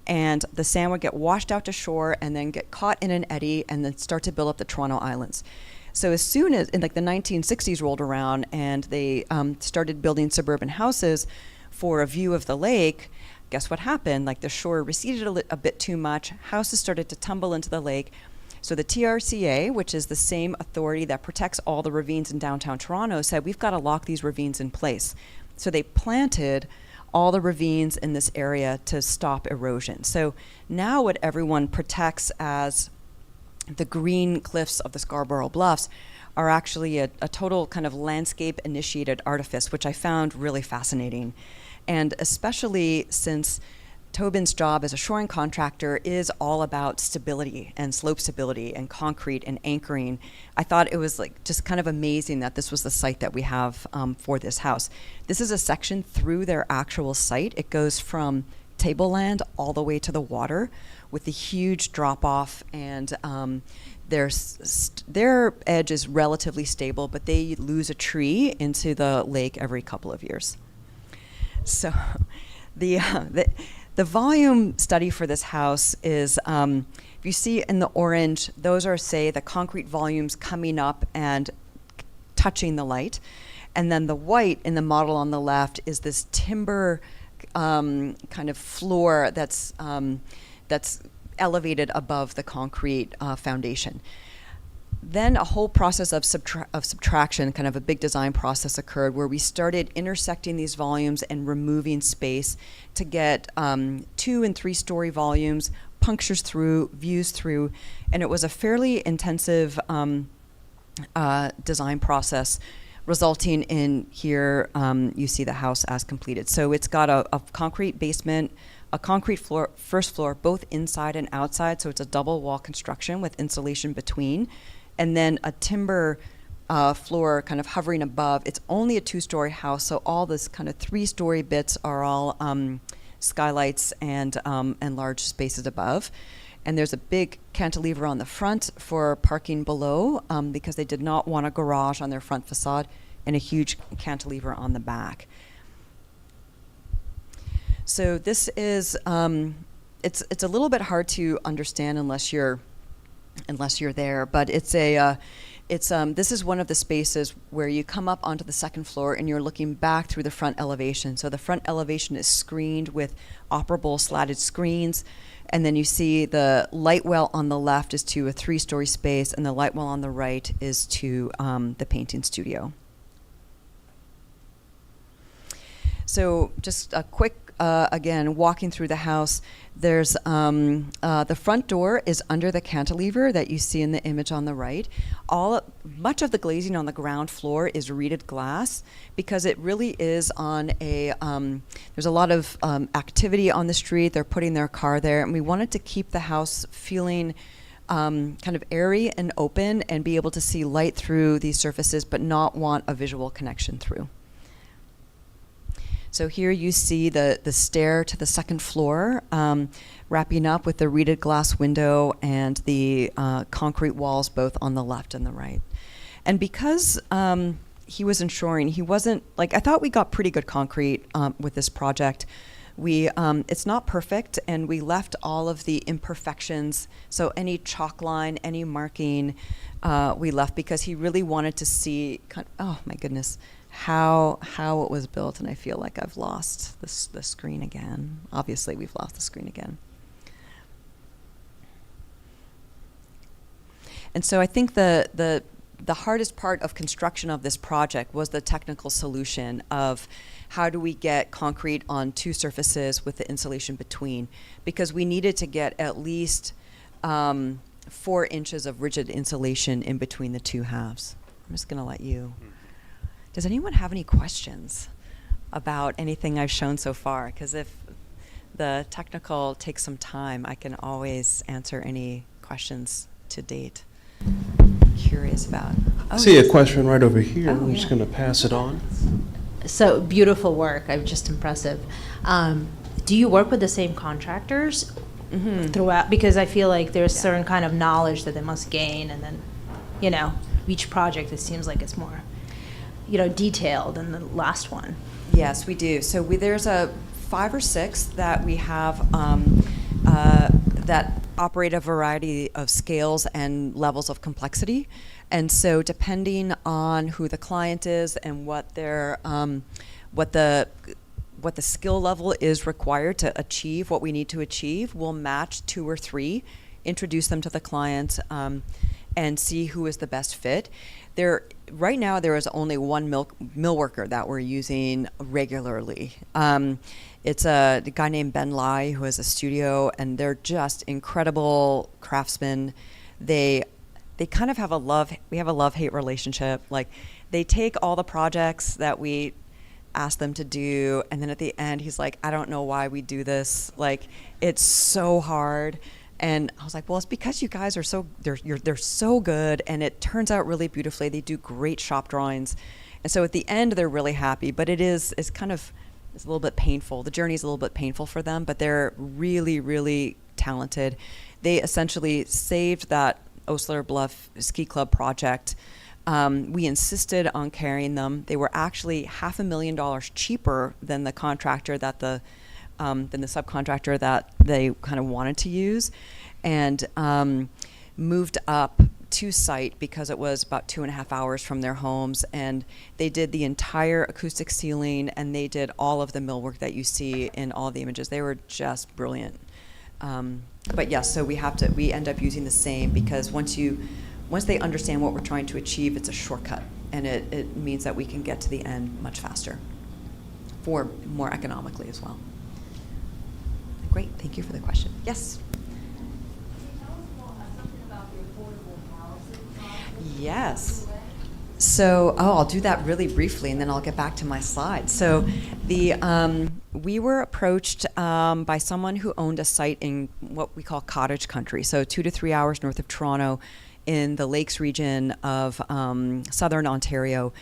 and the sand would get washed out to shore and then get caught in an eddy and then start to build up the Toronto Islands. So as soon as in like the 1960s rolled around and they started building suburban houses for a view of the lake, guess what happened? Like the shore receded a bit too much, houses started to tumble into the lake. So the TRCA, which is the same authority that protects all the ravines in downtown Toronto, said we've got to lock these ravines in place. So they planted all the ravines in this area to stop erosion. So now what everyone protects as the green cliffs of the Scarborough Bluffs are actually a total kind of landscape-initiated artifice, which I found really fascinating. And especially since Tobin's job as a shoring contractor is all about stability and slope stability and concrete and anchoring, I thought it was like just kind of amazing that this was the site that we have for this house. This is a section through their actual site. It goes from tableland all the way to the water with a huge drop off, and their edge is relatively stable, but they lose a tree into the lake every couple of years. So the volume study for this house is, if you see in the orange, those are, say, the concrete volumes coming up and touching the light. And then the white in the model on the left is this timber kind of floor that's elevated above the concrete foundation. Then a whole process of subtraction, kind of a big design process occurred where we started intersecting these volumes and removing space to get 2- and 3-story volumes, punctures through, views through, and it was a fairly intensive design process, resulting in here, you see the house as completed. So it's got a concrete basement, a concrete floor, first floor, both inside and outside, so it's a double wall construction with insulation between, and then a timber floor kind of hovering above. It's only a 2-story house, so all this kind of 3-story bits are all skylights and large spaces above. And there's a big cantilever on the front for parking below, because they did not want a garage on their front facade, and a huge cantilever on the back. So this is it's a little bit hard to understand unless you're there, but this is one of the spaces where you come up onto the second floor and you're looking back through the front elevation. So the front elevation is screened with operable slatted screens, and then you see the light well on the left is to a 3-story space, and the light well on the right is to the painting studio. So just a quick again, walking through the house, there's the front door is under the cantilever that you see in the image on the right. Much of the glazing on the ground floor is reeded glass because it really is on a, there's a lot of activity on the street. They're putting their car there, and we wanted to keep the house feeling kind of airy and open and be able to see light through these surfaces, but not want a visual connection through. So here you see the stair to the second floor, wrapping up with the reeded glass window and the concrete walls both on the left and the right. And because he was ensuring, he wasn't, like, I thought we got pretty good concrete with this project. It's not perfect, and we left all of the imperfections, so any chalk line, any marking, we left because he really wanted to see, oh my goodness, how it was built. And I feel like I've lost the screen again. Obviously, we've lost the screen again. And so I think the hardest part of construction of this project was the technical solution of how do we get concrete on two surfaces with the insulation between, because we needed to get at least 4 inches of rigid insulation in between the two halves. I'm just going to let you. Does anyone have any questions about anything I've shown so far? Because if the technical takes some time, I can always answer any questions to date. Curious about. I see a question right over here. I'm just going to pass it on. So beautiful work. I'm just impressive. Do you work with the same contractors throughout? Because I feel like there's certain kind of knowledge that they must gain, and then, each project, it seems like it's more, detailed than the last one. Yes, we do. So there's 5 or 6 that we have that operate a variety of scales and levels of complexity. And so depending on who the client is and what their what the skill level is required to achieve what we need to achieve, we'll match 2 or 3, introduce them to the client, and see who is the best fit. Right now, there is only one mill worker that we're using regularly. It's a guy named Ben Lai who has a studio, and they're just incredible craftsmen. They kind of have we have a love-hate relationship. Like, they take all the projects that we ask them to do, and then at the end, he's like, I don't know why we do this. Like, it's so hard. And I was like, well, it's because you guys are they're so good, and it turns out really beautifully. They do great shop drawings. And so at the end, they're really happy, but it's a little bit painful. The journey is a little bit painful for them, but they're really, really talented. They essentially saved that Osler Bluff Ski Club project. We insisted on carrying them. They were actually $500,000 cheaper than the contractor than the subcontractor that they kind of wanted to use, and moved up to site because it was about 2.5 hours from their homes, and they did the entire acoustic ceiling, and they did all of the millwork that you see in all the images. They were just brilliant. But yes, so we end up using the same, because once they understand what we're trying to achieve, it's a shortcut, and it means that we can get to the end much faster, for more economically as well. Great, thank you for the question. Yes? Yes. So, I'll do that really briefly, and then I'll get back to my slides. So, we were approached by someone who owned a site in what we call cottage country, so 2 to 3 hours north of Toronto, in the Lakes region of southern Ontario.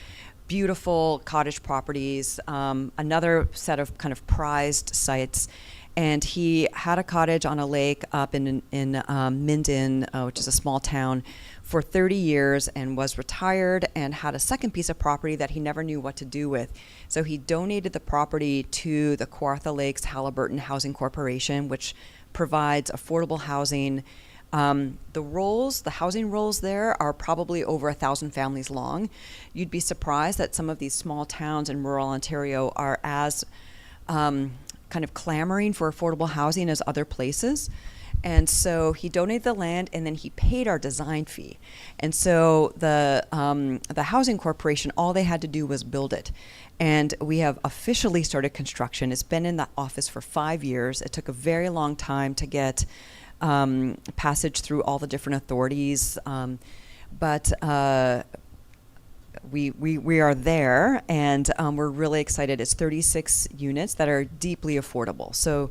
Beautiful cottage properties, another set of kind of prized sites. And he had a cottage on a lake up in Minden, which is a small town, for 30 years, and was retired, and had a second piece of property that he never knew what to do with. So he donated the property to the Kawartha Lakes Halliburton Housing Corporation, which provides affordable housing. The housing rolls there are probably over 1,000 families long. You'd be surprised that some of these small towns in rural Ontario are as kind of clamoring for affordable housing as other places. And so he donated the land, and then he paid our design fee. And so the housing corporation, all they had to do was build it. And we have officially started construction. It's been in the office for 5 years. It took a very long time to get passage through all the different authorities. But we are there, and we're really excited. It's 36 units that are deeply affordable. So,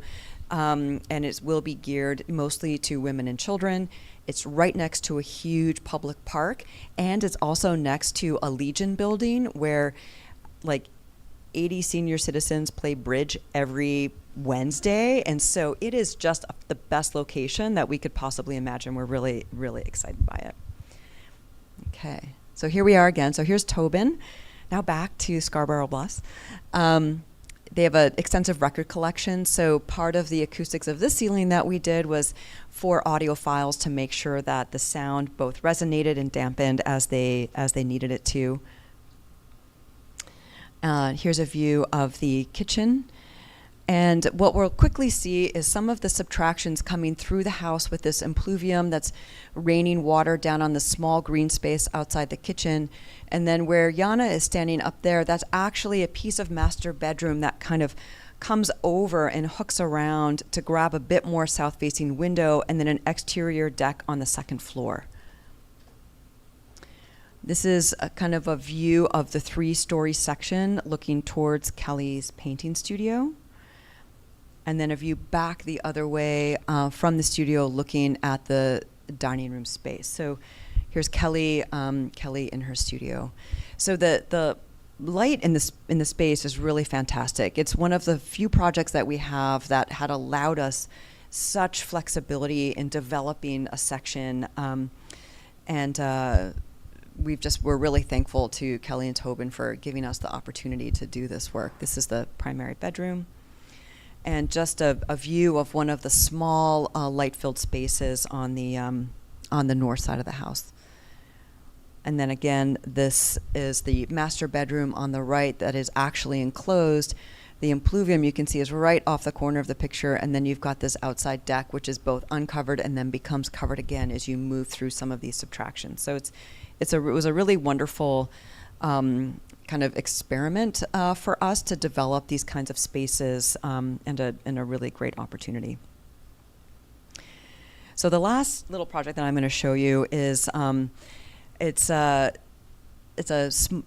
and it will be geared mostly to women and children. It's right next to a huge public park, and it's also next to a Legion building where, like, 80 senior citizens play bridge every Wednesday, and so it is just the best location that we could possibly imagine. We're really, really excited by it. Okay, so here we are again. So here's Tobin. Now back to Scarborough Bluffs. They have an extensive record collection, so part of the acoustics of this ceiling that we did was for audiophiles to make sure that the sound both resonated and dampened as they needed it to. Here's a view of the kitchen. And what we'll quickly see is some of the subtractions coming through the house with this impluvium that's raining water down on the small green space outside the kitchen. And then where Yana is standing up there, that's actually a piece of master bedroom that kind of comes over and hooks around to grab a bit more south-facing window, and then an exterior deck on the second floor. This is a kind of a view of the 3-story section looking towards Kelly's painting studio. And then a view back the other way from the studio looking at the dining room space. So here's Kelly in her studio. So the light in the space is really fantastic. It's one of the few projects that we have that had allowed us such flexibility in developing a section. We're really thankful to Kelly and Tobin for giving us the opportunity to do this work. This is the primary bedroom. And just a view of one of the small light-filled spaces on the north side of the house. And then again, this is the master bedroom on the right that is actually enclosed. The impluvium you can see is right off the corner of the picture, and then you've got this outside deck, which is both uncovered and then becomes covered again as you move through some of these subtractions. So it was a really wonderful kind of experiment for us to develop these kinds of spaces, and a really great opportunity. So the last little project that I'm going to show you is it's a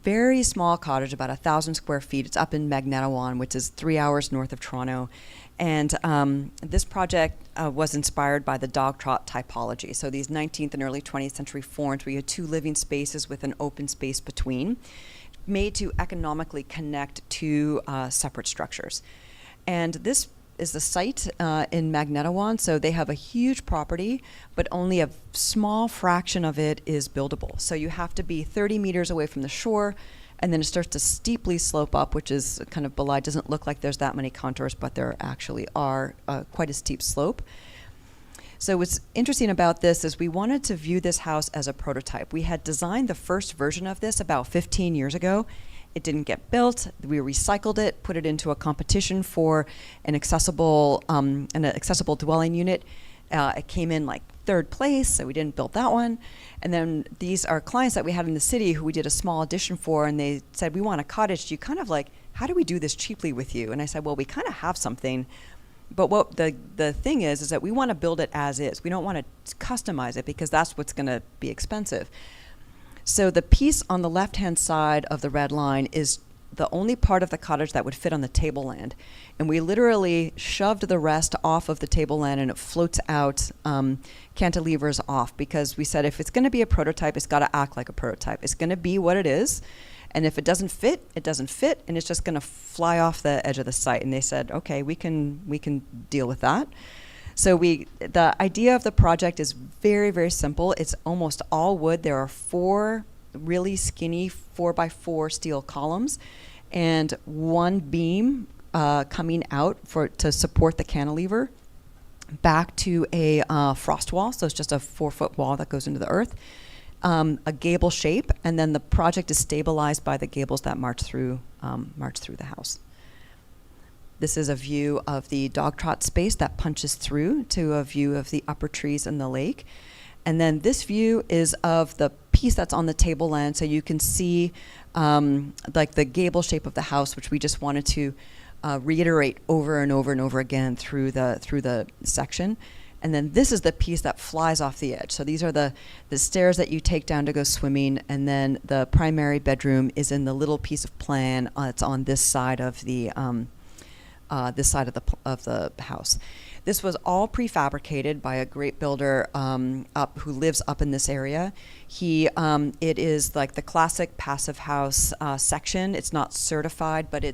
very small cottage, about 1,000 square feet. It's up in Magnetawan, which is 3 hours north of Toronto. And this project was inspired by the dog trot typology. So these 19th and early 20th century forms where you had 2 living spaces with an open space between, made to economically connect 2 separate structures. And this is the site in Magnetawan. So they have a huge property, but only a small fraction of it is buildable. So you have to be 30 meters away from the shore, and then it starts to steeply slope up, which is kind of belied. Doesn't look like there's that many contours, but there actually are quite a steep slope. So what's interesting about this is we wanted to view this house as a prototype. We had designed the first version of this about 15 years ago. It didn't get built. We recycled it, put it into a competition for an accessible dwelling unit. It came in like 3rd place, so we didn't build that one. And then these are clients that we had in the city who we did a small addition for, and they said, we want a cottage. Do you kind of like, how do we do this cheaply with you? And I said, well, we kind of have something. But what the thing is that we want to build it as is. We don't want to customize it because that's what's going to be expensive. So the piece on the left-hand side of the red line is the only part of the cottage that would fit on the tableland. And we literally shoved the rest off of the tableland, and it floats out cantilevers off, because we said if it's going to be a prototype, it's got to act like a prototype. It's going to be what it is. And if it doesn't fit, it doesn't fit, and it's just going to fly off the edge of the site. And they said, okay, we can deal with that. So the idea of the project is very, very simple. It's almost all wood. There are 4 really skinny 4x4 steel columns and 1 beam coming out to support the cantilever back to a frost wall. So it's just a 4-foot wall that goes into the earth. A gable shape, and then the project is stabilized by the gables that march through the house. This is a view of the dog trot space that punches through to a view of the upper trees and the lake. And then this view is of the piece that's on the tableland, so you can see like the gable shape of the house, which we just wanted to reiterate over and over and over again through the section. And then this is the piece that flies off the edge. So these are the stairs that you take down to go swimming, and then the primary bedroom is in the little piece of plan. It's on this side of the of the house. This was all prefabricated by a great builder who lives up in this area. It is like the classic passive house section. It's not certified, but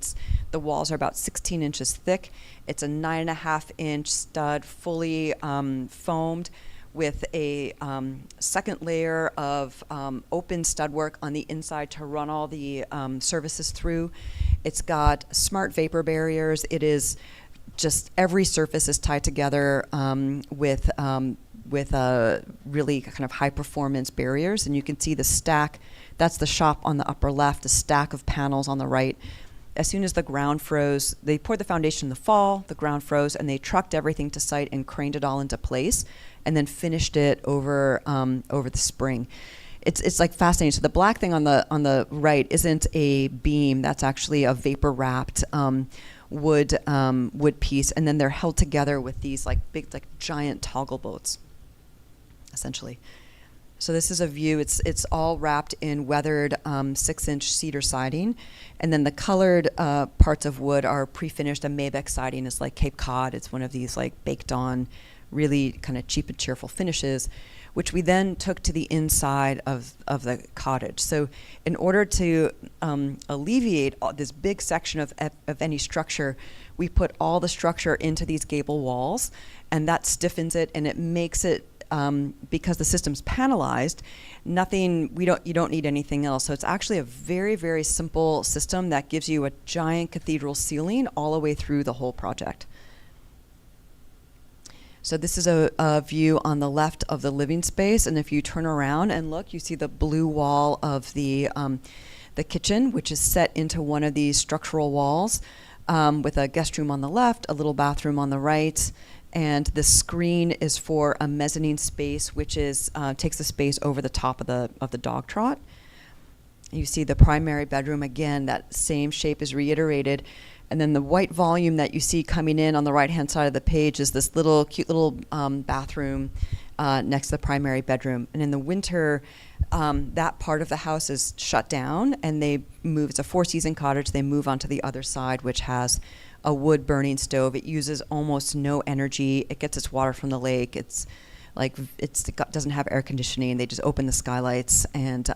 the walls are about 16 inches thick. It's a 9.5-inch stud, fully foamed, with a second layer of open stud work on the inside to run all the services through. It's got smart vapor barriers. It is just every surface is tied together with really kind of high performance barriers, and you can see the stack. That's the shop on the upper left, a stack of panels on the right. As soon as the ground froze, they poured the foundation in the fall, the ground froze, and they trucked everything to site and craned it all into place, and then finished it over the spring. It's like fascinating. So the black thing on the right isn't a beam. That's actually a vapor wrapped wood piece, and then they're held together with these like big, like giant toggle boats, essentially. So this is a view. It's all wrapped in weathered 6-inch cedar siding, and then the colored parts of wood are pre-finished. The Mabec siding is like Cape Cod. It's one of these like baked on, really kind of cheap and cheerful finishes, which we then took to the inside of the cottage. So in order to alleviate this big section of any structure, we put all the structure into these gable walls, and that stiffens it, and it makes it, because the system's panelized, you don't need anything else. So it's actually a very, very simple system that gives you a giant cathedral ceiling all the way through the whole project. So this is a view on the left of the living space, and if you turn around and look, you see the blue wall of the kitchen, which is set into one of these structural walls, with a guest room on the left, a little bathroom on the right, and the screen is for a mezzanine space, which takes the space over the top of the dog trot. You see the primary bedroom again. That same shape is reiterated. And then the white volume that you see coming in on the right-hand side of the page is this cute little bathroom next to the primary bedroom. And in the winter, that part of the house is shut down, and it's a 4-season cottage. They move onto the other side, which has a wood-burning stove. It uses almost no energy. It gets its water from the lake. It doesn't have air conditioning. They just open the skylights, and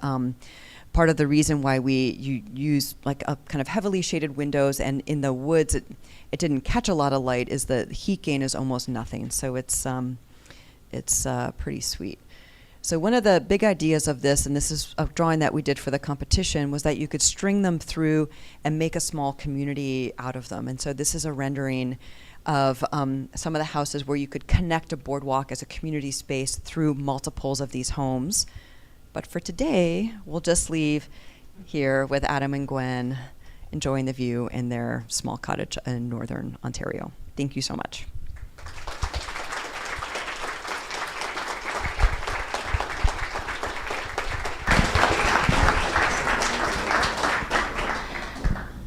part of the reason why you use like a kind of heavily shaded windows, and in the woods it didn't catch a lot of light, is the heat gain is almost nothing. So it's pretty sweet. So one of the big ideas of this, and this is a drawing that we did for the competition, was that you could string them through and make a small community out of them. And so this is a rendering of some of the houses where you could connect a boardwalk as a community space through multiples of these homes. But for today, we'll just leave here with Adam and Gwen enjoying the view in their small cottage in northern Ontario. Thank you so much.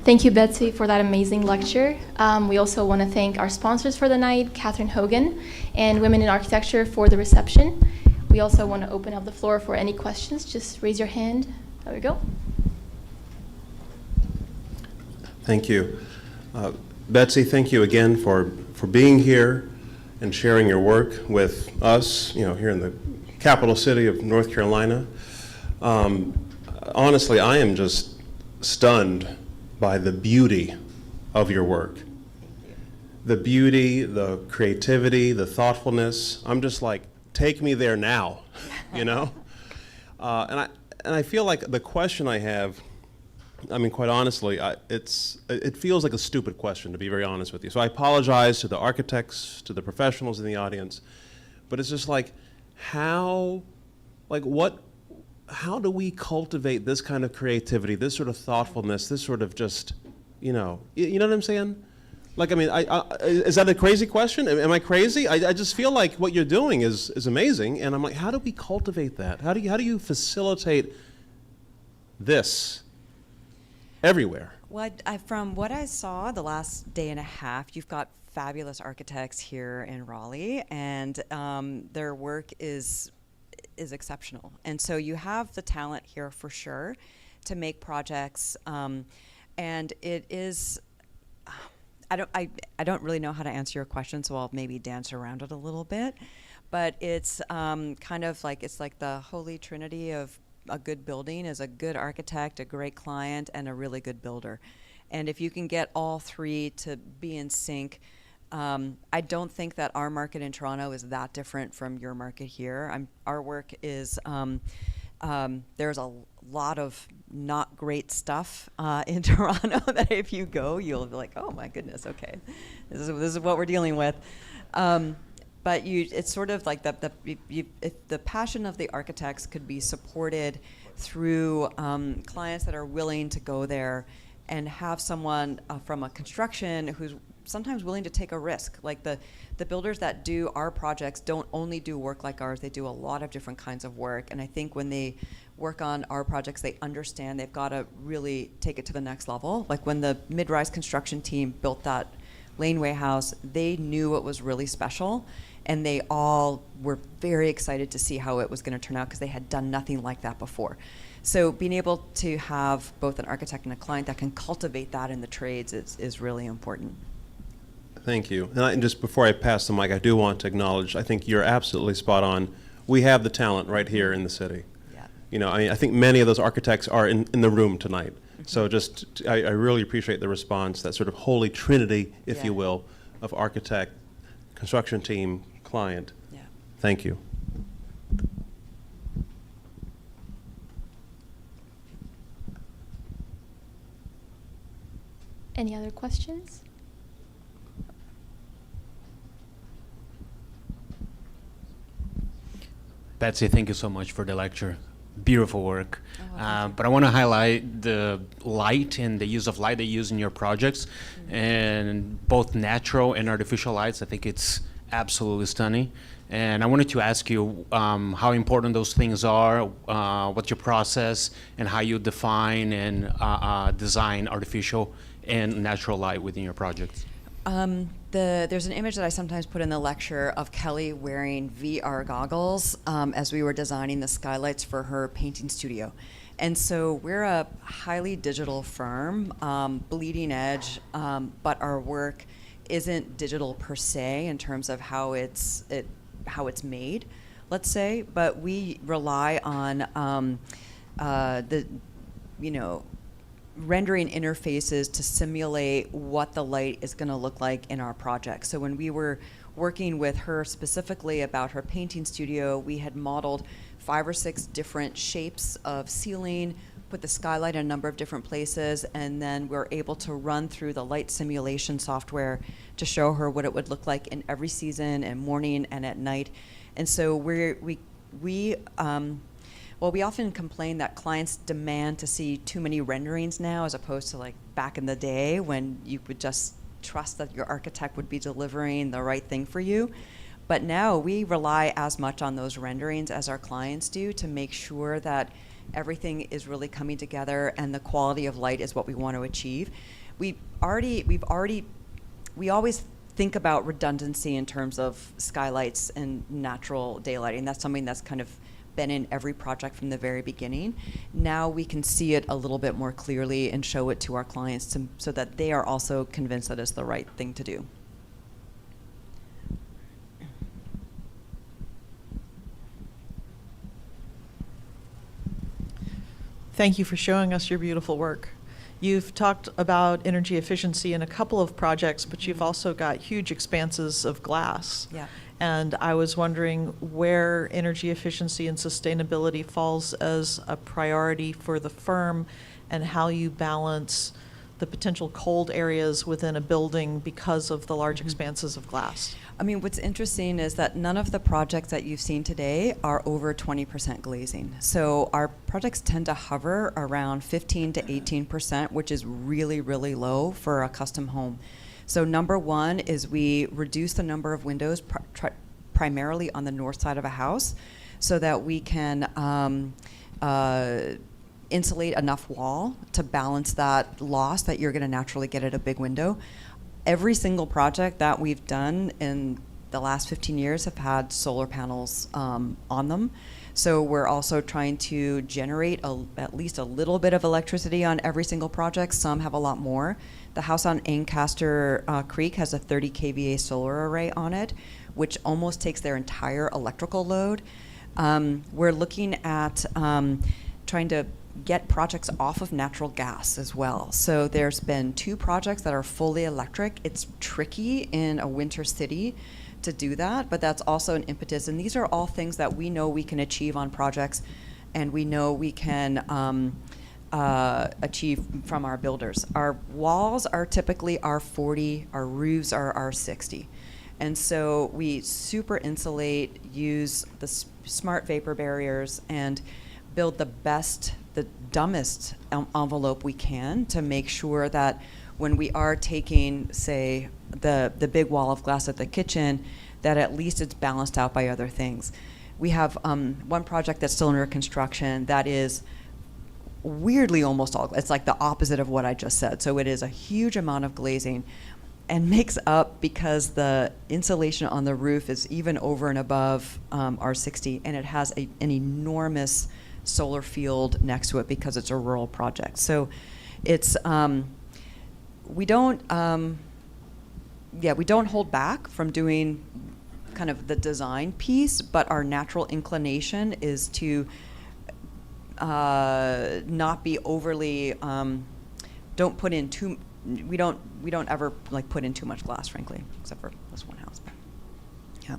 Thank you, Betsy, for that amazing lecture. We also want to thank our sponsors for the night, Catherine Hogan and Women in Architecture, for the reception. We also want to open up the floor for any questions. Just raise your hand. There we go. Thank you. Betsy, thank you again for being here and sharing your work with us, here in the capital city of North Carolina. Honestly, I am just stunned by the beauty of your work. The beauty, the creativity, the thoughtfulness. I'm just like, take me there now, And I feel like the question I have, quite honestly, it feels like a stupid question, to be very honest with you. So I apologize to the architects, to the professionals in the audience, but it's just like, how do we cultivate this kind of creativity, this sort of thoughtfulness, this sort of just, you know what I'm saying? Like, I mean, is that a crazy question? Am I crazy? I just feel like what you're doing is amazing, and I'm like, how do we cultivate that? How do you facilitate this everywhere? Well, from what I saw the last day and a half, you've got fabulous architects here in Raleigh, and their work is exceptional. And so you have the talent here for sure to make projects, and it is. I don't really know how to answer your question, so I'll maybe dance around it a little bit. But it's kind of like it's like the holy trinity of a good building is a good architect, a great client, and a really good builder. And if you can get all three to be in sync, I don't think that our market in Toronto is that different from your market here. Our work is there's a lot of not great stuff in Toronto that if you go, you'll be like, oh my goodness, okay, this is what we're dealing with. But it's sort of like if the passion of the architects could be supported through clients that are willing to go there and have someone from a construction who's sometimes willing to take a risk. Like the builders that do our projects don't only do work like ours, they do a lot of different kinds of work. And I think when they work on our projects, they understand they've got to really take it to the next level. Like when the mid-rise construction team built that laneway house, they knew it was really special. And they all were very excited to see how it was going to turn out because they had done nothing like that before. So being able to have both an architect and a client that can cultivate that in the trades is really important. Thank you. And just before I pass the mic, I do want to acknowledge, I think you're absolutely spot on. We have the talent right here in the city. Yeah. You know, I think many of those architects are in the room tonight. Mm-hmm. So I really appreciate the response, that sort of holy trinity, if you will, of architect, construction team, client. Yeah. Thank you. Any other questions? Betsy, thank you so much for the lecture. Beautiful work. But I want to highlight the light and the use of light they use in your projects, and both natural and artificial lights. I think it's absolutely stunning. And I wanted to ask you how important those things are, what's your process, and how you define and design artificial and natural light within your projects. There's an image that I sometimes put in the lecture of Kelly wearing VR goggles as we were designing the skylights for her painting studio. And so we're a highly digital firm, bleeding edge, but our work isn't digital per se in terms of how it's made, let's say, but we rely on rendering interfaces to simulate what the light is going to look like in our project. So when we were working with her specifically about her painting studio, we had modeled 5 or 6 different shapes of ceiling, put the skylight in a number of different places, and then we're able to run through the light simulation software to show her what it would look like in every season, and morning and at night. And so we often complain that clients demand to see too many renderings now, as opposed to like back in the day when you would just trust that your architect would be delivering the right thing for you. But now we rely as much on those renderings as our clients do to make sure that everything is really coming together and the quality of light is what we want to achieve. We always think about redundancy in terms of skylights and natural daylighting. That's something that's kind of been in every project from the very beginning. Now we can see it a little bit more clearly and show it to our clients so that they are also convinced that it's the right thing to do. Thank you for showing us your beautiful work. You've talked about energy efficiency in a couple of projects, but you've also got huge expanses of glass. Yeah. And I was wondering where energy efficiency and sustainability falls as a priority for the firm, and how you balance the potential cold areas within a building because of the large expanses of glass. I mean, what's interesting is that none of the projects that you've seen today are over 20% glazing. So our projects tend to hover around 15 to 18%, which is really, really low for a custom home. So number one is we reduce the number of windows primarily on the north side of a house so that we can insulate enough wall to balance that loss that you're going to naturally get at a big window. Every single project that we've done in the last 15 years have had solar panels on them. So we're also trying to generate at least a little bit of electricity on every single project. Some have a lot more. The house on Ancaster Creek has a 30 kVA solar array on it, which almost takes their entire electrical load. We're looking at trying to get projects off of natural gas as well. So there's been 2 projects that are fully electric. It's tricky in a winter city to do that, but that's also an impetus. And these are all things that we know we can achieve on projects, and we know we can achieve from our builders. Our walls are typically R40, our roofs are R60. And so we super insulate, use the smart vapor barriers, and build the dumbest envelope we can to make sure that when we are taking, say, the big wall of glass at the kitchen, that at least it's balanced out by other things. We have one project that's still under construction that is weirdly almost all, it's like the opposite of what I just said. So it is a huge amount of glazing and makes up because the insulation on the roof is even over and above R60, and it has an enormous solar field next to it because it's a rural project. So it's, we don't hold back from doing kind of the design piece, but our natural inclination is to not be overly, don't put in too, we don't ever like put in too much glass, frankly, except for this one house. But yeah.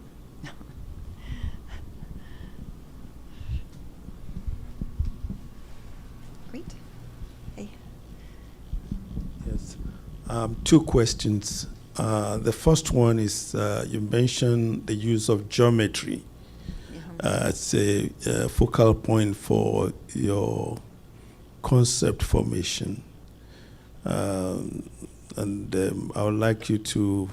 Great. Hey. Yes. 2 questions. The first one is you mentioned the use of geometry as a focal point for your concept formation. And I would like you to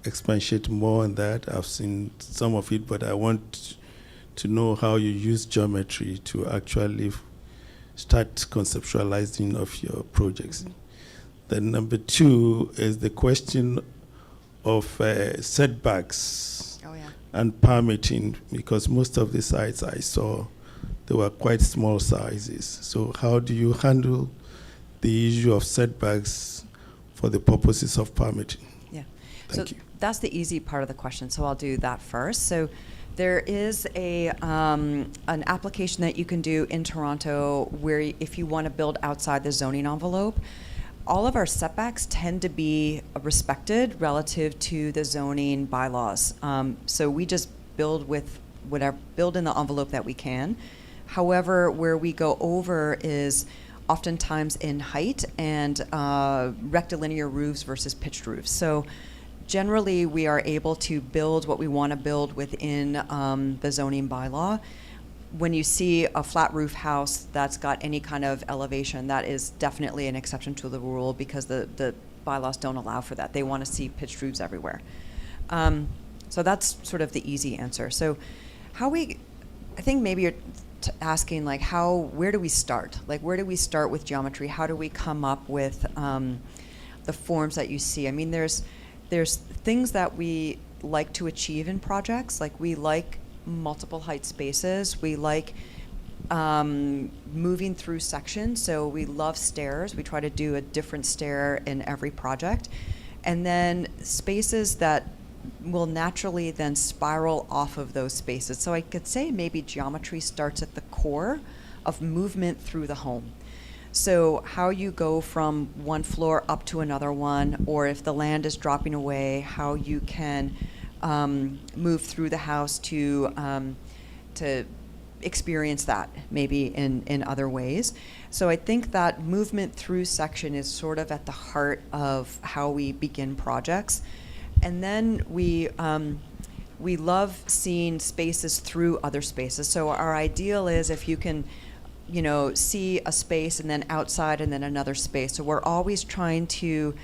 expatiate more on that. I've seen some of it, but I want to know how you use geometry to actually start conceptualizing of your projects. Mm-hmm. Then number 2 is the question of setbacks and permitting, because most of the sites I saw, they were quite small sizes. So how do you handle the issue of setbacks for the purposes of permitting? Yeah. Thank you. That's the easy part of the question, so I'll do that first. So there is an application that you can do in Toronto where if you want to build outside the zoning envelope, all of our setbacks tend to be respected relative to the zoning bylaws. So we just build with build in the envelope that we can. However, where we go over is oftentimes in height and rectilinear roofs versus pitched roofs. So generally we are able to build what we want to build within the zoning bylaw. When you see a flat roof house that's got any kind of elevation, that is definitely an exception to the rule because the bylaws don't allow for that. They want to see pitched roofs everywhere. So that's sort of the easy answer. So I think maybe you're asking like where do we start? Like where do we start with geometry? How do we come up with the forms that you see? I mean, there's things that we like to achieve in projects. Like we like multiple height spaces. We like moving through sections. So we love stairs. We try to do a different stair in every project. And then spaces that will naturally then spiral off of those spaces. So I could say maybe geometry starts at the core of movement through the home. So how you go from one floor up to another one, or if the land is dropping away, how you can move through the house to experience that maybe in other ways. So I think that movement through section is sort of at the heart of how we begin projects. And then we love seeing spaces through other spaces. So our ideal is if you can, see a space and then outside and then another space. So we're always trying to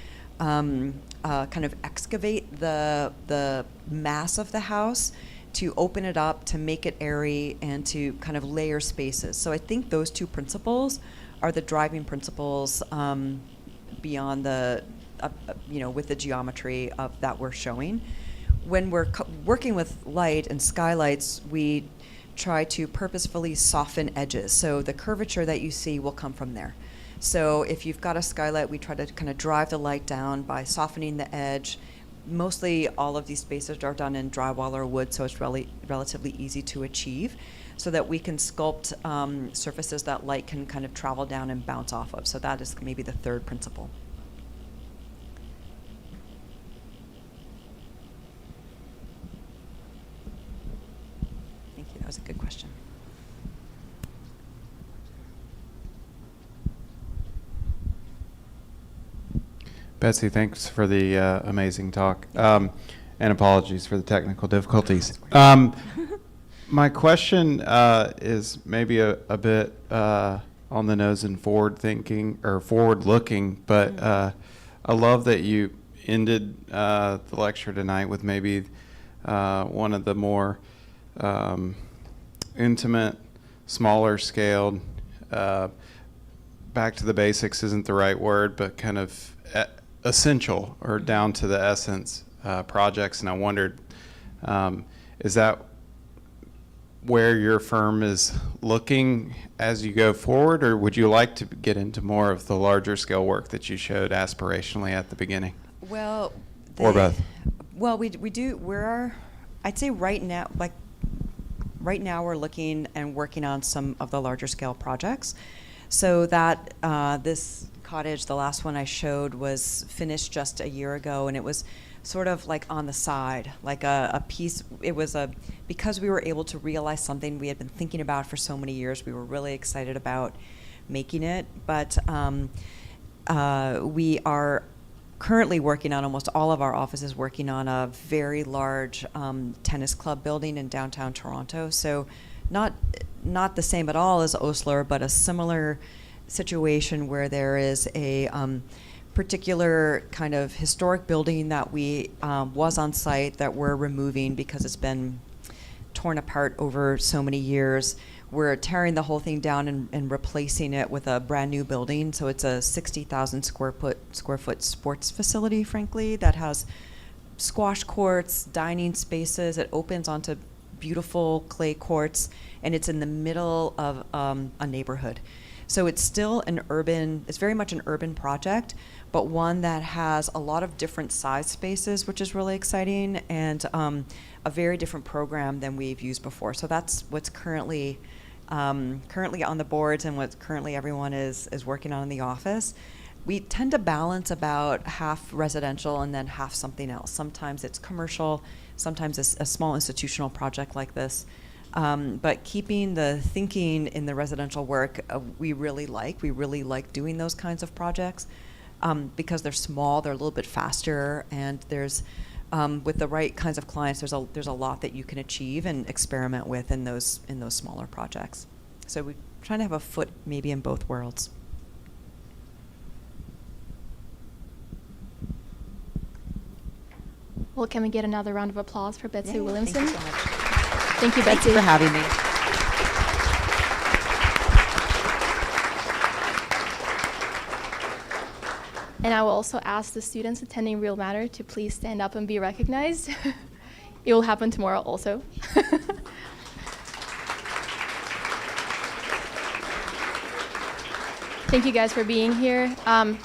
kind of excavate the mass of the house, to open it up, to make it airy, and to kind of layer spaces. So I think those two principles are the driving principles beyond the, with the geometry of that we're showing. When we're working with light and skylights, we try to purposefully soften edges. So the curvature that you see will come from there. So if you've got a skylight, we try to kind of drive the light down by softening the edge. Mostly all of these spaces are done in drywall or wood, so it's relatively easy to achieve, so that we can sculpt surfaces that light can kind of travel down and bounce off of. So that is maybe the third principle. Thank you, that was a good question. Betsy, thanks for the amazing talk, and apologies for the technical difficulties. My question is maybe a bit on the nose and forward-looking, but I love that you ended the lecture tonight with maybe one of the more intimate, smaller scaled, back to the basics isn't the right word, but kind of essential or down to the essence projects. And I wondered, is that where your firm is looking as you go forward, or would you like to get into more of the larger scale work that you showed aspirationally at the beginning? Well, or both? Well, we do. I'd say right now, we're looking and working on some of the larger scale projects. So that this cottage, the last one I showed, was finished just a year ago, and it was sort of like on the side, like a piece. It was because we were able to realize something we had been thinking about for so many years. We were really excited about making it, but we are currently working on, almost all of our offices working on, a very large tennis club building in downtown Toronto. So not the same at all as Osler, but a similar situation where there is a particular kind of historic building that we was on site that we're removing because it's been torn apart over so many years. We're tearing the whole thing down and replacing it with a brand new building. So it's a 60,000 square foot sports facility, frankly, that has squash courts, dining spaces. It opens onto beautiful clay courts, and it's in the middle of a neighborhood. So it's still it's very much an urban project, but one that has a lot of different size spaces, which is really exciting, and a very different program than we've used before. So that's what's currently on the boards and what currently everyone is working on in the office. We tend to balance about half residential and then half something else. Sometimes it's commercial, sometimes it's a small institutional project like this. But keeping the thinking in the residential work, we really like. We really like doing those kinds of projects because they're small, they're a little bit faster, and there's with the right kinds of clients, there's a lot that you can achieve and experiment with in those smaller projects. So we're trying to have a foot maybe in both worlds. Well, can we get another round of applause for Betsy Yay, Williamson? Thank you so much. Thank you, Betsy. Thank you for having me. And I will also ask the students attending Real Matter to please stand up and be recognized. It will happen tomorrow also. Thank you guys for being here.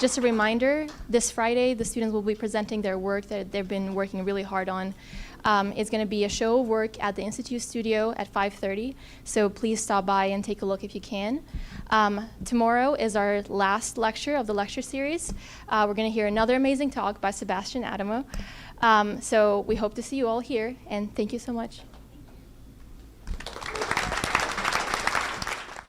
Just a reminder, this Friday, the students will be presenting their work that they've been working really hard on. It's going to be a show of work at the Institute studio at 5:30, so please stop by and take a look if you can. Tomorrow is our last lecture of the lecture series. We're going to hear another amazing talk by Sebastian Adamo. So we hope to see you all here, and thank you so much.